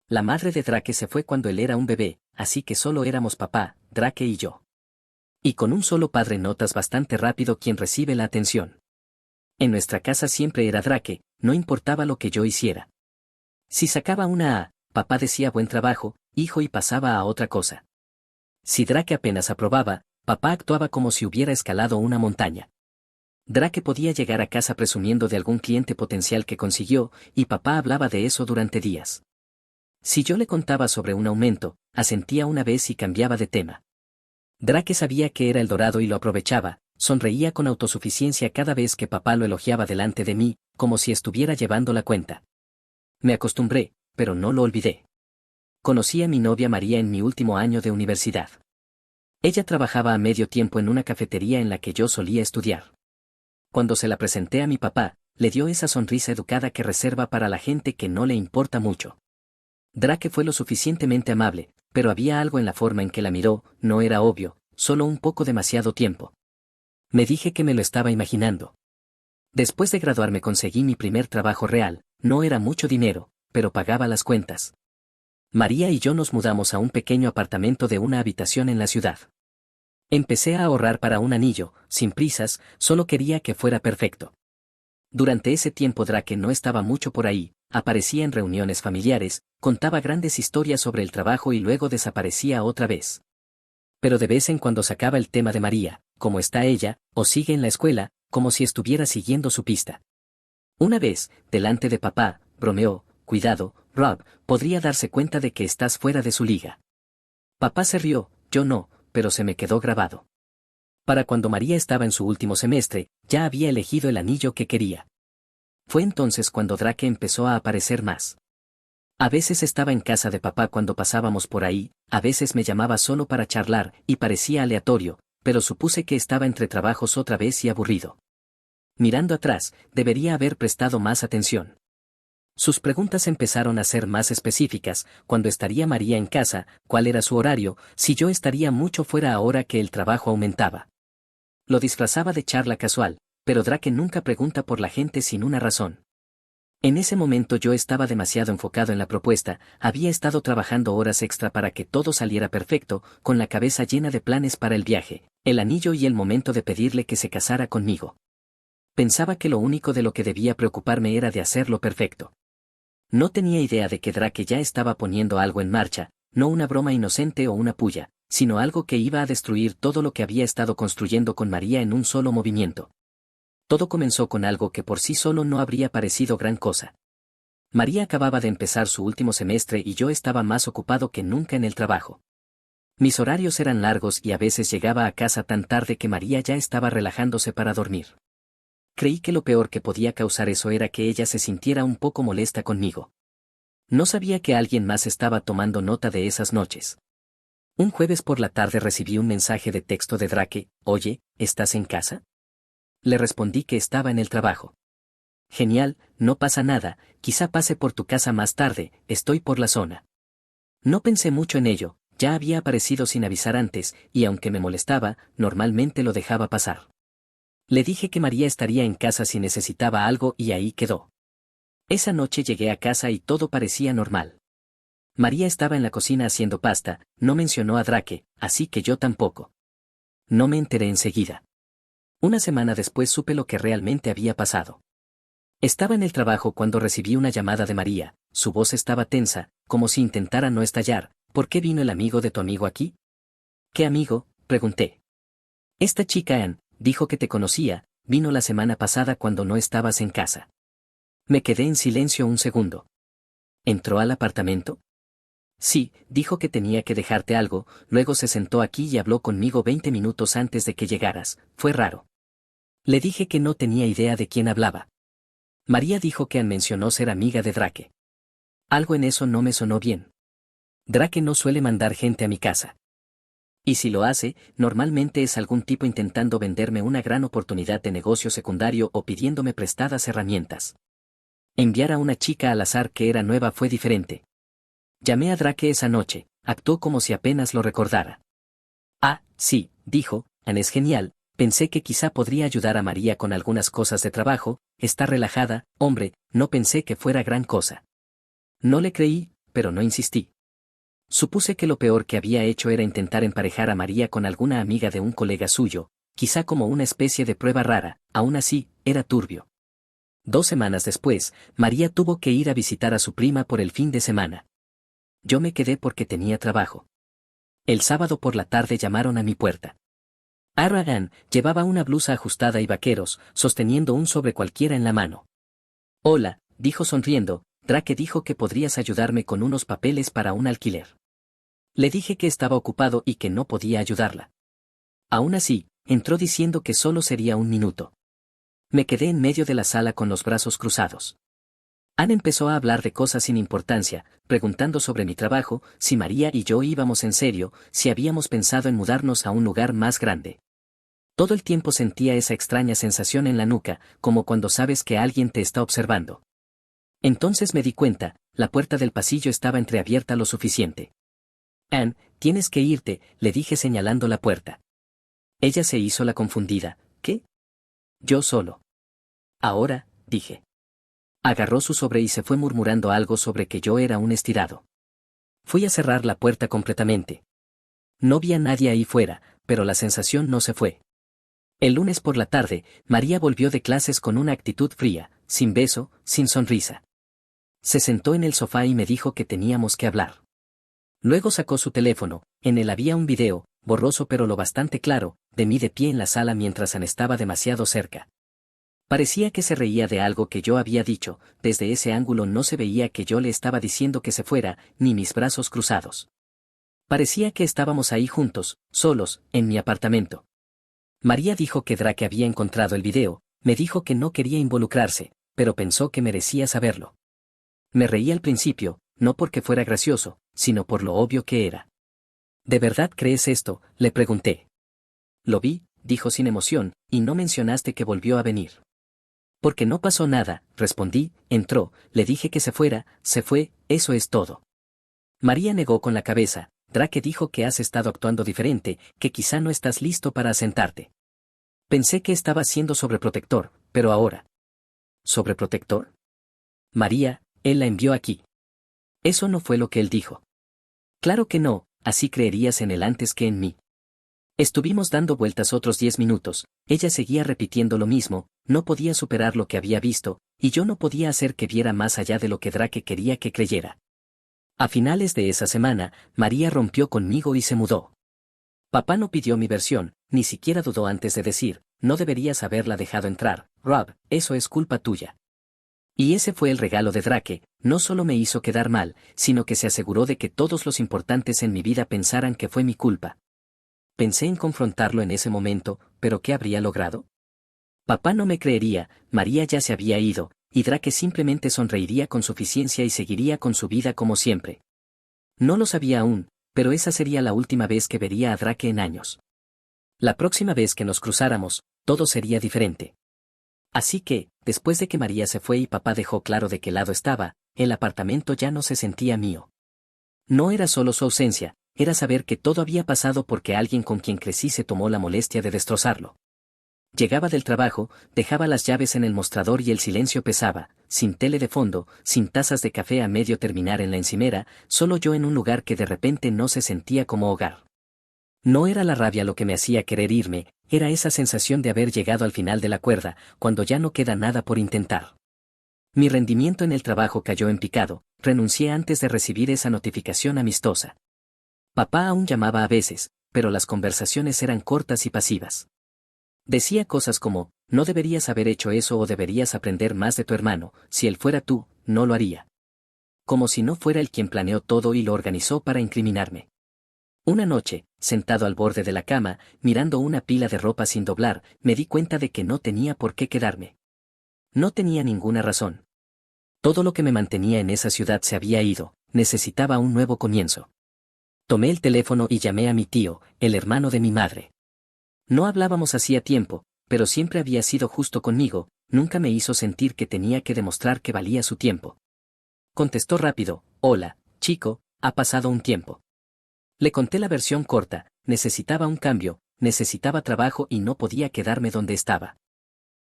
S1: La madre de Drake se fue cuando él era un bebé, así que solo éramos papá, Drake y yo. Y con un solo padre notas bastante rápido quién recibe la atención. En nuestra casa siempre era Drake, no importaba lo que yo hiciera. Si sacaba una A, papá decía buen trabajo, hijo y pasaba a otra cosa. Si Drake apenas aprobaba, papá actuaba como si hubiera escalado una montaña. Drake podía llegar a casa presumiendo de algún cliente potencial que consiguió, y papá hablaba de eso durante días. Si yo le contaba sobre un aumento, asentía una vez y cambiaba de tema. Drake sabía que era el dorado y lo aprovechaba, sonreía con autosuficiencia cada vez que papá lo elogiaba delante de mí, como si estuviera llevando la cuenta. Me acostumbré, pero no lo olvidé. Conocí a mi novia María en mi último año de universidad. Ella trabajaba a medio tiempo en una cafetería en la que yo solía estudiar. Cuando se la presenté a mi papá, le dio esa sonrisa educada que reserva para la gente que no le importa mucho. Drake fue lo suficientemente amable, pero había algo en la forma en que la miró, no era obvio, solo un poco demasiado tiempo. Me dije que me lo estaba imaginando. Después de graduarme conseguí mi primer trabajo real, no era mucho dinero, pero pagaba las cuentas. María y yo nos mudamos a un pequeño apartamento de una habitación en la ciudad. Empecé a ahorrar para un anillo, sin prisas, solo quería que fuera perfecto. Durante ese tiempo Drake no estaba mucho por ahí, aparecía en reuniones familiares, contaba grandes historias sobre el trabajo y luego desaparecía otra vez. Pero de vez en cuando sacaba el tema de María, cómo está ella, o sigue en la escuela, como si estuviera siguiendo su pista. Una vez, delante de papá, bromeó, cuidado, Rob, podría darse cuenta de que estás fuera de su liga. Papá se rió, yo no, pero se me quedó grabado. Para cuando María estaba en su último semestre, ya había elegido el anillo que quería. Fue entonces cuando Drake empezó a aparecer más. A veces estaba en casa de papá cuando pasábamos por ahí, a veces me llamaba solo para charlar, y parecía aleatorio, pero supuse que estaba entre trabajos otra vez y aburrido. Mirando atrás, debería haber prestado más atención. Sus preguntas empezaron a ser más específicas: cuándo estaría María en casa, cuál era su horario, si yo estaría mucho fuera ahora que el trabajo aumentaba. Lo disfrazaba de charla casual, pero Drake nunca pregunta por la gente sin una razón. En ese momento yo estaba demasiado enfocado en la propuesta, había estado trabajando horas extra para que todo saliera perfecto, con la cabeza llena de planes para el viaje, el anillo y el momento de pedirle que se casara conmigo. Pensaba que lo único de lo que debía preocuparme era de hacerlo perfecto. No tenía idea de que Drake ya estaba poniendo algo en marcha, no una broma inocente o una puya, sino algo que iba a destruir todo lo que había estado construyendo con María en un solo movimiento. Todo comenzó con algo que por sí solo no habría parecido gran cosa. María acababa de empezar su último semestre y yo estaba más ocupado que nunca en el trabajo. Mis horarios eran largos y a veces llegaba a casa tan tarde que María ya estaba relajándose para dormir. Creí que lo peor que podía causar eso era que ella se sintiera un poco molesta conmigo. No sabía que alguien más estaba tomando nota de esas noches. Un jueves por la tarde recibí un mensaje de texto de Drake: «Oye, ¿estás en casa?». Le respondí que estaba en el trabajo. «Genial, no pasa nada, quizá pase por tu casa más tarde, estoy por la zona». No pensé mucho en ello, ya había aparecido sin avisar antes, y aunque me molestaba, normalmente lo dejaba pasar. Le dije que María estaría en casa si necesitaba algo y ahí quedó. Esa noche llegué a casa y todo parecía normal. María estaba en la cocina haciendo pasta, no mencionó a Drake, así que yo tampoco. No me enteré enseguida. Una semana después supe lo que realmente había pasado. Estaba en el trabajo cuando recibí una llamada de María, su voz estaba tensa, como si intentara no estallar. «¿Por qué vino el amigo de tu amigo aquí?». «¿Qué amigo?», pregunté. «Esta chica Ann, dijo que te conocía, vino la semana pasada cuando no estabas en casa». Me quedé en silencio un segundo. «¿Entró al apartamento?». «Sí, dijo que tenía que dejarte algo, luego se sentó aquí y habló conmigo 20 minutos antes de que llegaras, fue raro». Le dije que no tenía idea de quién hablaba. María dijo que Ann mencionó ser amiga de Drake. Algo en eso no me sonó bien. Drake no suele mandar gente a mi casa. Y si lo hace, normalmente es algún tipo intentando venderme una gran oportunidad de negocio secundario o pidiéndome prestadas herramientas. Enviar a una chica al azar que era nueva fue diferente. Llamé a Drake esa noche, actuó como si apenas lo recordara. «Ah, sí», dijo, «Ann es genial, pensé que quizá podría ayudar a María con algunas cosas de trabajo, está relajada, hombre, no pensé que fuera gran cosa». No le creí, pero no insistí. Supuse que lo peor que había hecho era intentar emparejar a María con alguna amiga de un colega suyo, quizá como una especie de prueba rara, aún así, era turbio. 2 semanas después, María tuvo que ir a visitar a su prima por el fin de semana. Yo me quedé porque tenía trabajo. El sábado por la tarde llamaron a mi puerta. Aragan llevaba una blusa ajustada y vaqueros, sosteniendo un sobre cualquiera en la mano. «Hola», dijo sonriendo, «Drake dijo que podrías ayudarme con unos papeles para un alquiler». Le dije que estaba ocupado y que no podía ayudarla. Aún así, entró diciendo que solo sería un minuto. Me quedé en medio de la sala con los brazos cruzados. Ann empezó a hablar de cosas sin importancia, preguntando sobre mi trabajo, si María y yo íbamos en serio, si habíamos pensado en mudarnos a un lugar más grande. Todo el tiempo sentía esa extraña sensación en la nuca, como cuando sabes que alguien te está observando. Entonces me di cuenta, la puerta del pasillo estaba entreabierta lo suficiente. «Ann, tienes que irte», le dije señalando la puerta. Ella se hizo la confundida. «¿Qué?». «Yo solo». «Ahora», dije. Agarró su sobre y se fue murmurando algo sobre que yo era un estirado. Fui a cerrar la puerta completamente. No vi a nadie ahí fuera, pero la sensación no se fue. El lunes por la tarde, María volvió de clases con una actitud fría, sin beso, sin sonrisa. Se sentó en el sofá y me dijo que teníamos que hablar. Luego sacó su teléfono, en él había un video, borroso pero lo bastante claro, de mí de pie en la sala mientras Ann estaba demasiado cerca. Parecía que se reía de algo que yo había dicho, desde ese ángulo no se veía que yo le estaba diciendo que se fuera, ni mis brazos cruzados. Parecía que estábamos ahí juntos, solos, en mi apartamento. María dijo que Drake había encontrado el video, me dijo que no quería involucrarse, pero pensó que merecía saberlo. Me reí al principio, no porque fuera gracioso, sino por lo obvio que era. ¿De verdad crees esto?, le pregunté. Lo vi, dijo sin emoción, y no mencionaste que volvió a venir. Porque no pasó nada, respondí, entró, le dije que se fuera, se fue, eso es todo. María negó con la cabeza. Drake dijo que has estado actuando diferente, que quizá no estás listo para asentarte. Pensé que estaba siendo sobreprotector, pero ahora. ¿Sobreprotector? María, él la envió aquí. Eso no fue lo que él dijo. Claro que no, así creerías en él antes que en mí. Estuvimos dando vueltas otros 10 minutos, ella seguía repitiendo lo mismo, no podía superar lo que había visto, y yo no podía hacer que viera más allá de lo que Drake quería que creyera. A finales de esa semana, María rompió conmigo y se mudó. Papá no pidió mi versión, ni siquiera dudó antes de decir, no deberías haberla dejado entrar, Rob, eso es culpa tuya. Y ese fue el regalo de Drake, no solo me hizo quedar mal, sino que se aseguró de que todos los importantes en mi vida pensaran que fue mi culpa. Pensé en confrontarlo en ese momento, pero ¿qué habría logrado? Papá no me creería, María ya se había ido, y Drake simplemente sonreiría con suficiencia y seguiría con su vida como siempre. No lo sabía aún, pero esa sería la última vez que vería a Drake en años. La próxima vez que nos cruzáramos, todo sería diferente. Así que, después de que María se fue y papá dejó claro de qué lado estaba, el apartamento ya no se sentía mío. No era solo su ausencia, era saber que todo había pasado porque alguien con quien crecí se tomó la molestia de destrozarlo. Llegaba del trabajo, dejaba las llaves en el mostrador y el silencio pesaba, sin tele de fondo, sin tazas de café a medio terminar en la encimera, solo yo en un lugar que de repente no se sentía como hogar. No era la rabia lo que me hacía querer irme, era esa sensación de haber llegado al final de la cuerda, cuando ya no queda nada por intentar. Mi rendimiento en el trabajo cayó en picado, renuncié antes de recibir esa notificación amistosa. Papá aún llamaba a veces, pero las conversaciones eran cortas y pasivas. Decía cosas como, no deberías haber hecho eso o deberías aprender más de tu hermano, si él fuera tú, no lo haría. Como si no fuera él quien planeó todo y lo organizó para incriminarme. Una noche, sentado al borde de la cama, mirando una pila de ropa sin doblar, me di cuenta de que no tenía por qué quedarme. No tenía ninguna razón. Todo lo que me mantenía en esa ciudad se había ido, necesitaba un nuevo comienzo. Tomé el teléfono y llamé a mi tío, el hermano de mi madre. No hablábamos hacía tiempo, pero siempre había sido justo conmigo, nunca me hizo sentir que tenía que demostrar que valía su tiempo. Contestó rápido, hola, chico, ha pasado un tiempo. Le conté la versión corta, necesitaba un cambio, necesitaba trabajo y no podía quedarme donde estaba.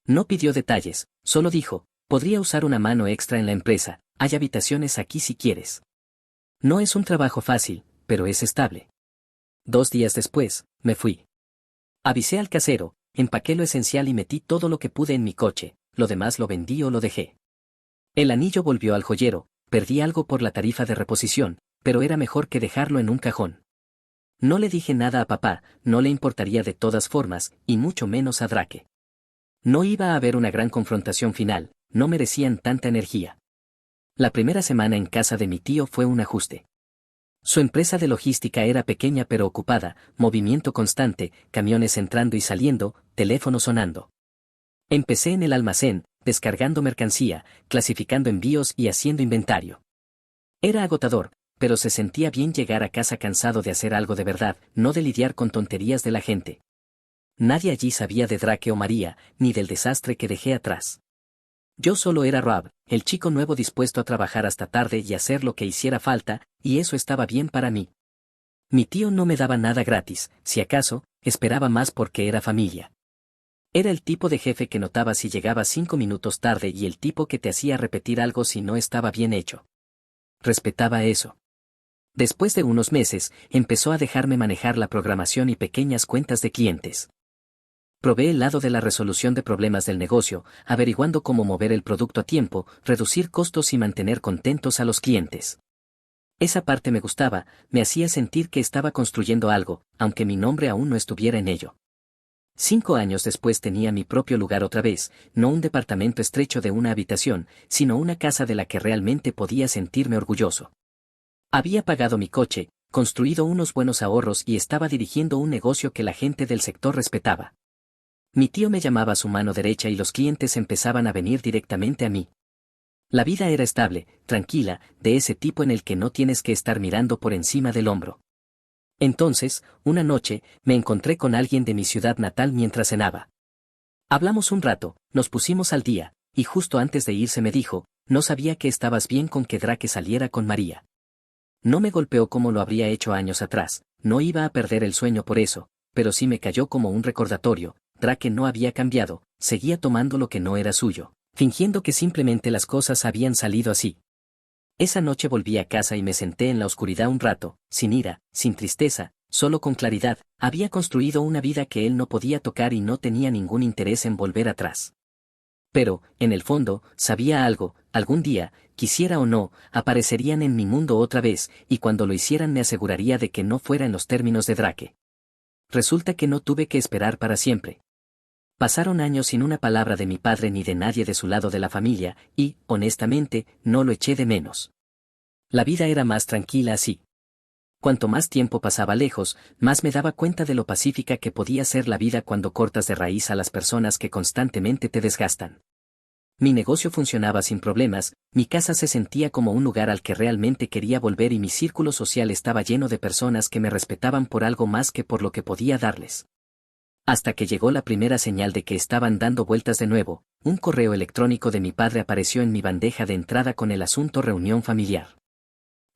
S1: No pidió detalles, solo dijo, podría usar una mano extra en la empresa, hay habitaciones aquí si quieres. No es un trabajo fácil, pero es estable. 2 días después, me fui. Avisé al casero, empaqué lo esencial y metí todo lo que pude en mi coche, lo demás lo vendí o lo dejé. El anillo volvió al joyero, perdí algo por la tarifa de reposición, pero era mejor que dejarlo en un cajón. No le dije nada a papá, no le importaría de todas formas, y mucho menos a Drake. No iba a haber una gran confrontación final, no merecían tanta energía. La primera semana en casa de mi tío fue un ajuste. Su empresa de logística era pequeña pero ocupada, movimiento constante, camiones entrando y saliendo, teléfono sonando. Empecé en el almacén, descargando mercancía, clasificando envíos y haciendo inventario. Era agotador, pero se sentía bien llegar a casa cansado de hacer algo de verdad, no de lidiar con tonterías de la gente. Nadie allí sabía de Drake o María, ni del desastre que dejé atrás. Yo solo era Rob, el chico nuevo dispuesto a trabajar hasta tarde y hacer lo que hiciera falta, y eso estaba bien para mí. Mi tío no me daba nada gratis, si acaso, esperaba más porque era familia. Era el tipo de jefe que notaba si llegaba 5 minutos tarde y el tipo que te hacía repetir algo si no estaba bien hecho. Respetaba eso. Después de unos meses, empezó a dejarme manejar la programación y pequeñas cuentas de clientes. Probé el lado de la resolución de problemas del negocio, averiguando cómo mover el producto a tiempo, reducir costos y mantener contentos a los clientes. Esa parte me gustaba, me hacía sentir que estaba construyendo algo, aunque mi nombre aún no estuviera en ello. 5 años después tenía mi propio lugar otra vez, no un departamento estrecho de una habitación, sino una casa de la que realmente podía sentirme orgulloso. Había pagado mi coche, construido unos buenos ahorros y estaba dirigiendo un negocio que la gente del sector respetaba. Mi tío me llamaba su mano derecha y los clientes empezaban a venir directamente a mí. La vida era estable, tranquila, de ese tipo en el que no tienes que estar mirando por encima del hombro. Entonces, una noche, me encontré con alguien de mi ciudad natal mientras cenaba. Hablamos un rato, nos pusimos al día, y justo antes de irse me dijo, no sabía que estabas bien con que Drake saliera con María. No me golpeó como lo habría hecho años atrás, no iba a perder el sueño por eso, pero sí me cayó como un recordatorio. Drake no había cambiado, seguía tomando lo que no era suyo, fingiendo que simplemente las cosas habían salido así. Esa noche volví a casa y me senté en la oscuridad un rato, sin ira, sin tristeza, solo con claridad. Había construido una vida que él no podía tocar y no tenía ningún interés en volver atrás. Pero, en el fondo, sabía algo, algún día, quisiera o no, aparecerían en mi mundo otra vez, y cuando lo hicieran me aseguraría de que no fuera en los términos de Drake. Resulta que no tuve que esperar para siempre. Pasaron años sin una palabra de mi padre ni de nadie de su lado de la familia, y, honestamente, no lo eché de menos. La vida era más tranquila así. Cuanto más tiempo pasaba lejos, más me daba cuenta de lo pacífica que podía ser la vida cuando cortas de raíz a las personas que constantemente te desgastan. Mi negocio funcionaba sin problemas, mi casa se sentía como un lugar al que realmente quería volver y mi círculo social estaba lleno de personas que me respetaban por algo más que por lo que podía darles. Hasta que llegó la primera señal de que estaban dando vueltas de nuevo, un correo electrónico de mi padre apareció en mi bandeja de entrada con el asunto reunión familiar.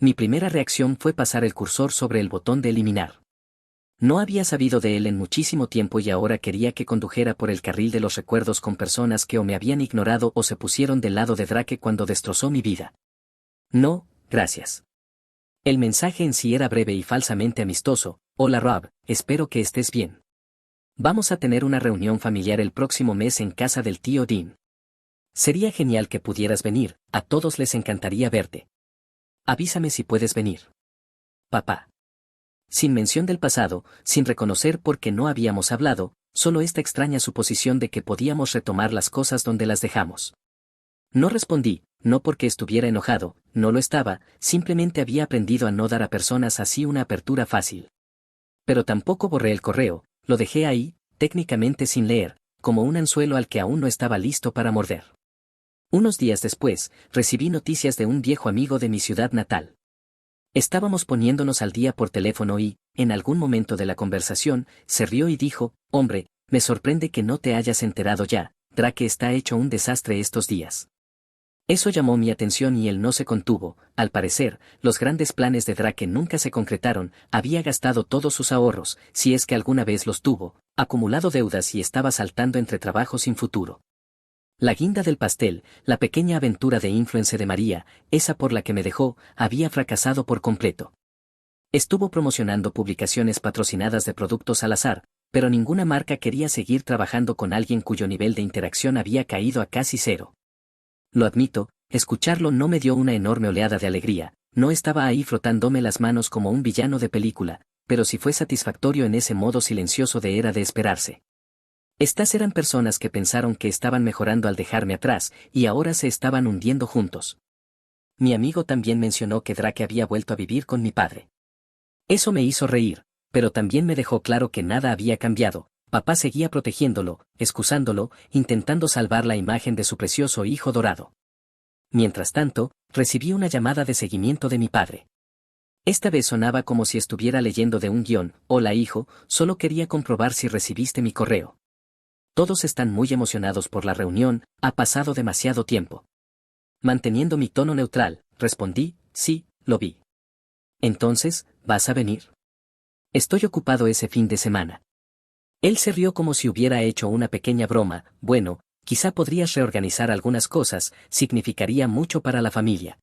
S1: Mi primera reacción fue pasar el cursor sobre el botón de eliminar. No había sabido de él en muchísimo tiempo y ahora quería que condujera por el carril de los recuerdos con personas que o me habían ignorado o se pusieron del lado de Drake cuando destrozó mi vida. No, gracias. El mensaje en sí era breve y falsamente amistoso. Hola Rob, espero que estés bien. Vamos a tener una reunión familiar el próximo mes en casa del tío Dean. Sería genial que pudieras venir, a todos les encantaría verte. Avísame si puedes venir. Papá. Sin mención del pasado, sin reconocer por qué no habíamos hablado, solo esta extraña suposición de que podíamos retomar las cosas donde las dejamos. No respondí, no porque estuviera enojado, no lo estaba, simplemente había aprendido a no dar a personas así una apertura fácil. Pero tampoco borré el correo, lo dejé ahí, técnicamente sin leer, como un anzuelo al que aún no estaba listo para morder. Unos días después, recibí noticias de un viejo amigo de mi ciudad natal. Estábamos poniéndonos al día por teléfono y, en algún momento de la conversación, se rió y dijo, hombre, me sorprende que no te hayas enterado ya, Drake está hecho un desastre estos días. Eso llamó mi atención y él no se contuvo, al parecer, los grandes planes de Drake nunca se concretaron, había gastado todos sus ahorros, si es que alguna vez los tuvo, acumulado deudas y estaba saltando entre trabajos sin futuro. La guinda del pastel, la pequeña aventura de influencer de María, esa por la que me dejó, había fracasado por completo. Estuvo promocionando publicaciones patrocinadas de productos al azar, pero ninguna marca quería seguir trabajando con alguien cuyo nivel de interacción había caído a casi cero. Lo admito, escucharlo no me dio una enorme oleada de alegría, no estaba ahí frotándome las manos como un villano de película, pero sí fue satisfactorio en ese modo silencioso de era de esperarse. Estas eran personas que pensaron que estaban mejorando al dejarme atrás, y ahora se estaban hundiendo juntos. Mi amigo también mencionó que Drake había vuelto a vivir con mi padre. Eso me hizo reír, pero también me dejó claro que nada había cambiado. Papá seguía protegiéndolo, excusándolo, intentando salvar la imagen de su precioso hijo dorado. Mientras tanto, recibí una llamada de seguimiento de mi padre. Esta vez sonaba como si estuviera leyendo de un guión. Hola hijo, solo quería comprobar si recibiste mi correo. Todos están muy emocionados por la reunión, ha pasado demasiado tiempo. Manteniendo mi tono neutral, respondí, sí, lo vi. Entonces, ¿vas a venir? Estoy ocupado ese fin de semana. Él se rió como si hubiera hecho una pequeña broma. Bueno, quizá podrías reorganizar algunas cosas, significaría mucho para la familia.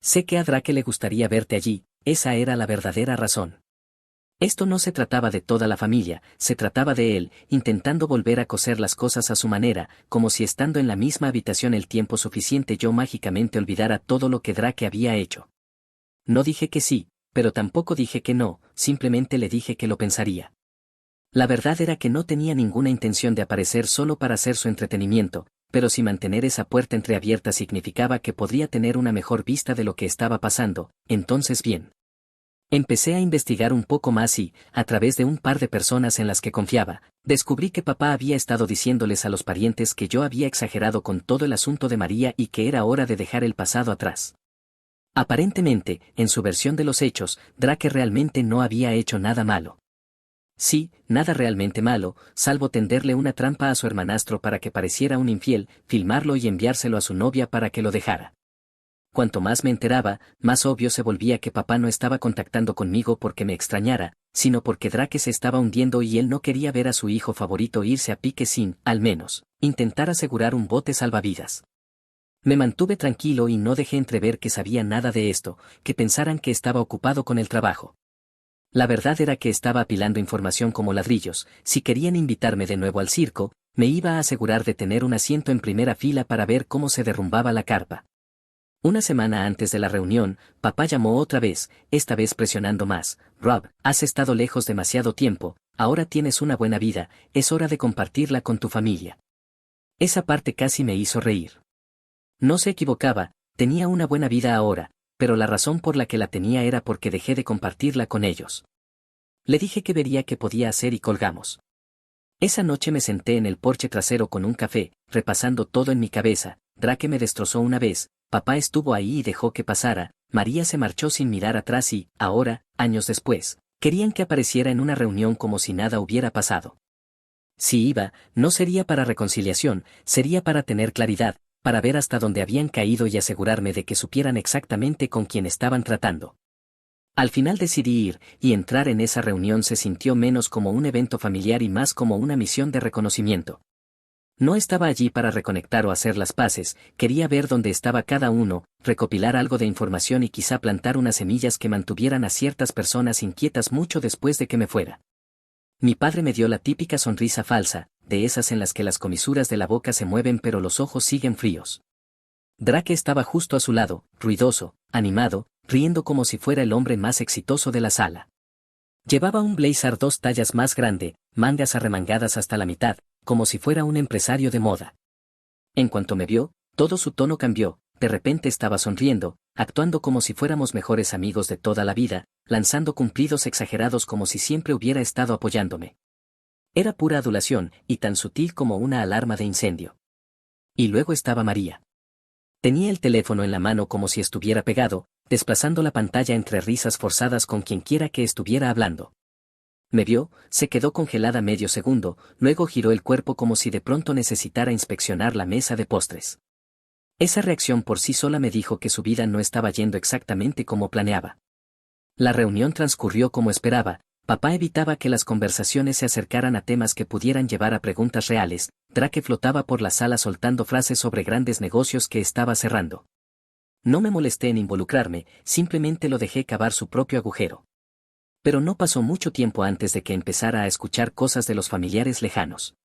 S1: Sé que a Drake le gustaría verte allí, esa era la verdadera razón. Esto no se trataba de toda la familia, se trataba de él, intentando volver a coser las cosas a su manera, como si estando en la misma habitación el tiempo suficiente yo mágicamente olvidara todo lo que Drake había hecho. No dije que sí, pero tampoco dije que no, simplemente le dije que lo pensaría. La verdad era que no tenía ninguna intención de aparecer solo para hacer su entretenimiento, pero si mantener esa puerta entreabierta significaba que podría tener una mejor vista de lo que estaba pasando, entonces bien. Empecé a investigar un poco más y, a través de un par de personas en las que confiaba, descubrí que papá había estado diciéndoles a los parientes que yo había exagerado con todo el asunto de María y que era hora de dejar el pasado atrás. Aparentemente, en su versión de los hechos, Drake realmente no había hecho nada malo. Sí, nada realmente malo, salvo tenderle una trampa a su hermanastro para que pareciera un infiel, filmarlo y enviárselo a su novia para que lo dejara. Cuanto más me enteraba, más obvio se volvía que papá no estaba contactando conmigo porque me extrañara, sino porque Drake se estaba hundiendo y él no quería ver a su hijo favorito irse a pique sin, al menos, intentar asegurar un bote salvavidas. Me mantuve tranquilo y no dejé entrever que sabía nada de esto, que pensaran que estaba ocupado con el trabajo. La verdad era que estaba apilando información como ladrillos. Si querían invitarme de nuevo al circo, me iba a asegurar de tener un asiento en primera fila para ver cómo se derrumbaba la carpa. Una semana antes de la reunión, papá llamó otra vez, esta vez presionando más. Rob, has estado lejos demasiado tiempo, ahora tienes una buena vida, es hora de compartirla con tu familia. Esa parte casi me hizo reír. No se equivocaba, tenía una buena vida ahora, pero la razón por la que la tenía era porque dejé de compartirla con ellos. Le dije que vería qué podía hacer y colgamos. Esa noche me senté en el porche trasero con un café, repasando todo en mi cabeza. Drake me destrozó una vez, papá estuvo ahí y dejó que pasara, María se marchó sin mirar atrás y, ahora, años después, querían que apareciera en una reunión como si nada hubiera pasado. Si iba, no sería para reconciliación, sería para tener claridad, para ver hasta dónde habían caído y asegurarme de que supieran exactamente con quién estaban tratando. Al final decidí ir, y entrar en esa reunión se sintió menos como un evento familiar y más como una misión de reconocimiento. No estaba allí para reconectar o hacer las paces, quería ver dónde estaba cada uno, recopilar algo de información y quizá plantar unas semillas que mantuvieran a ciertas personas inquietas mucho después de que me fuera. Mi padre me dio la típica sonrisa falsa, de esas en las que las comisuras de la boca se mueven pero los ojos siguen fríos. Drake estaba justo a su lado, ruidoso, animado, riendo como si fuera el hombre más exitoso de la sala. Llevaba un blazer 2 tallas más grande, mangas arremangadas hasta la mitad, como si fuera un empresario de moda. En cuanto me vio, todo su tono cambió, de repente estaba sonriendo, actuando como si fuéramos mejores amigos de toda la vida, lanzando cumplidos exagerados como si siempre hubiera estado apoyándome. Era pura adulación, y tan sutil como una alarma de incendio. Y luego estaba María. Tenía el teléfono en la mano como si estuviera pegado, desplazando la pantalla entre risas forzadas con quienquiera que estuviera hablando. Me vio, se quedó congelada medio segundo, luego giró el cuerpo como si de pronto necesitara inspeccionar la mesa de postres. Esa reacción por sí sola me dijo que su vida no estaba yendo exactamente como planeaba. La reunión transcurrió como esperaba, papá evitaba que las conversaciones se acercaran a temas que pudieran llevar a preguntas reales, Drake flotaba por la sala soltando frases sobre grandes negocios que estaba cerrando. No me molesté en involucrarme, simplemente lo dejé cavar su propio agujero. Pero no pasó mucho tiempo antes de que empezara a escuchar cosas de los familiares lejanos.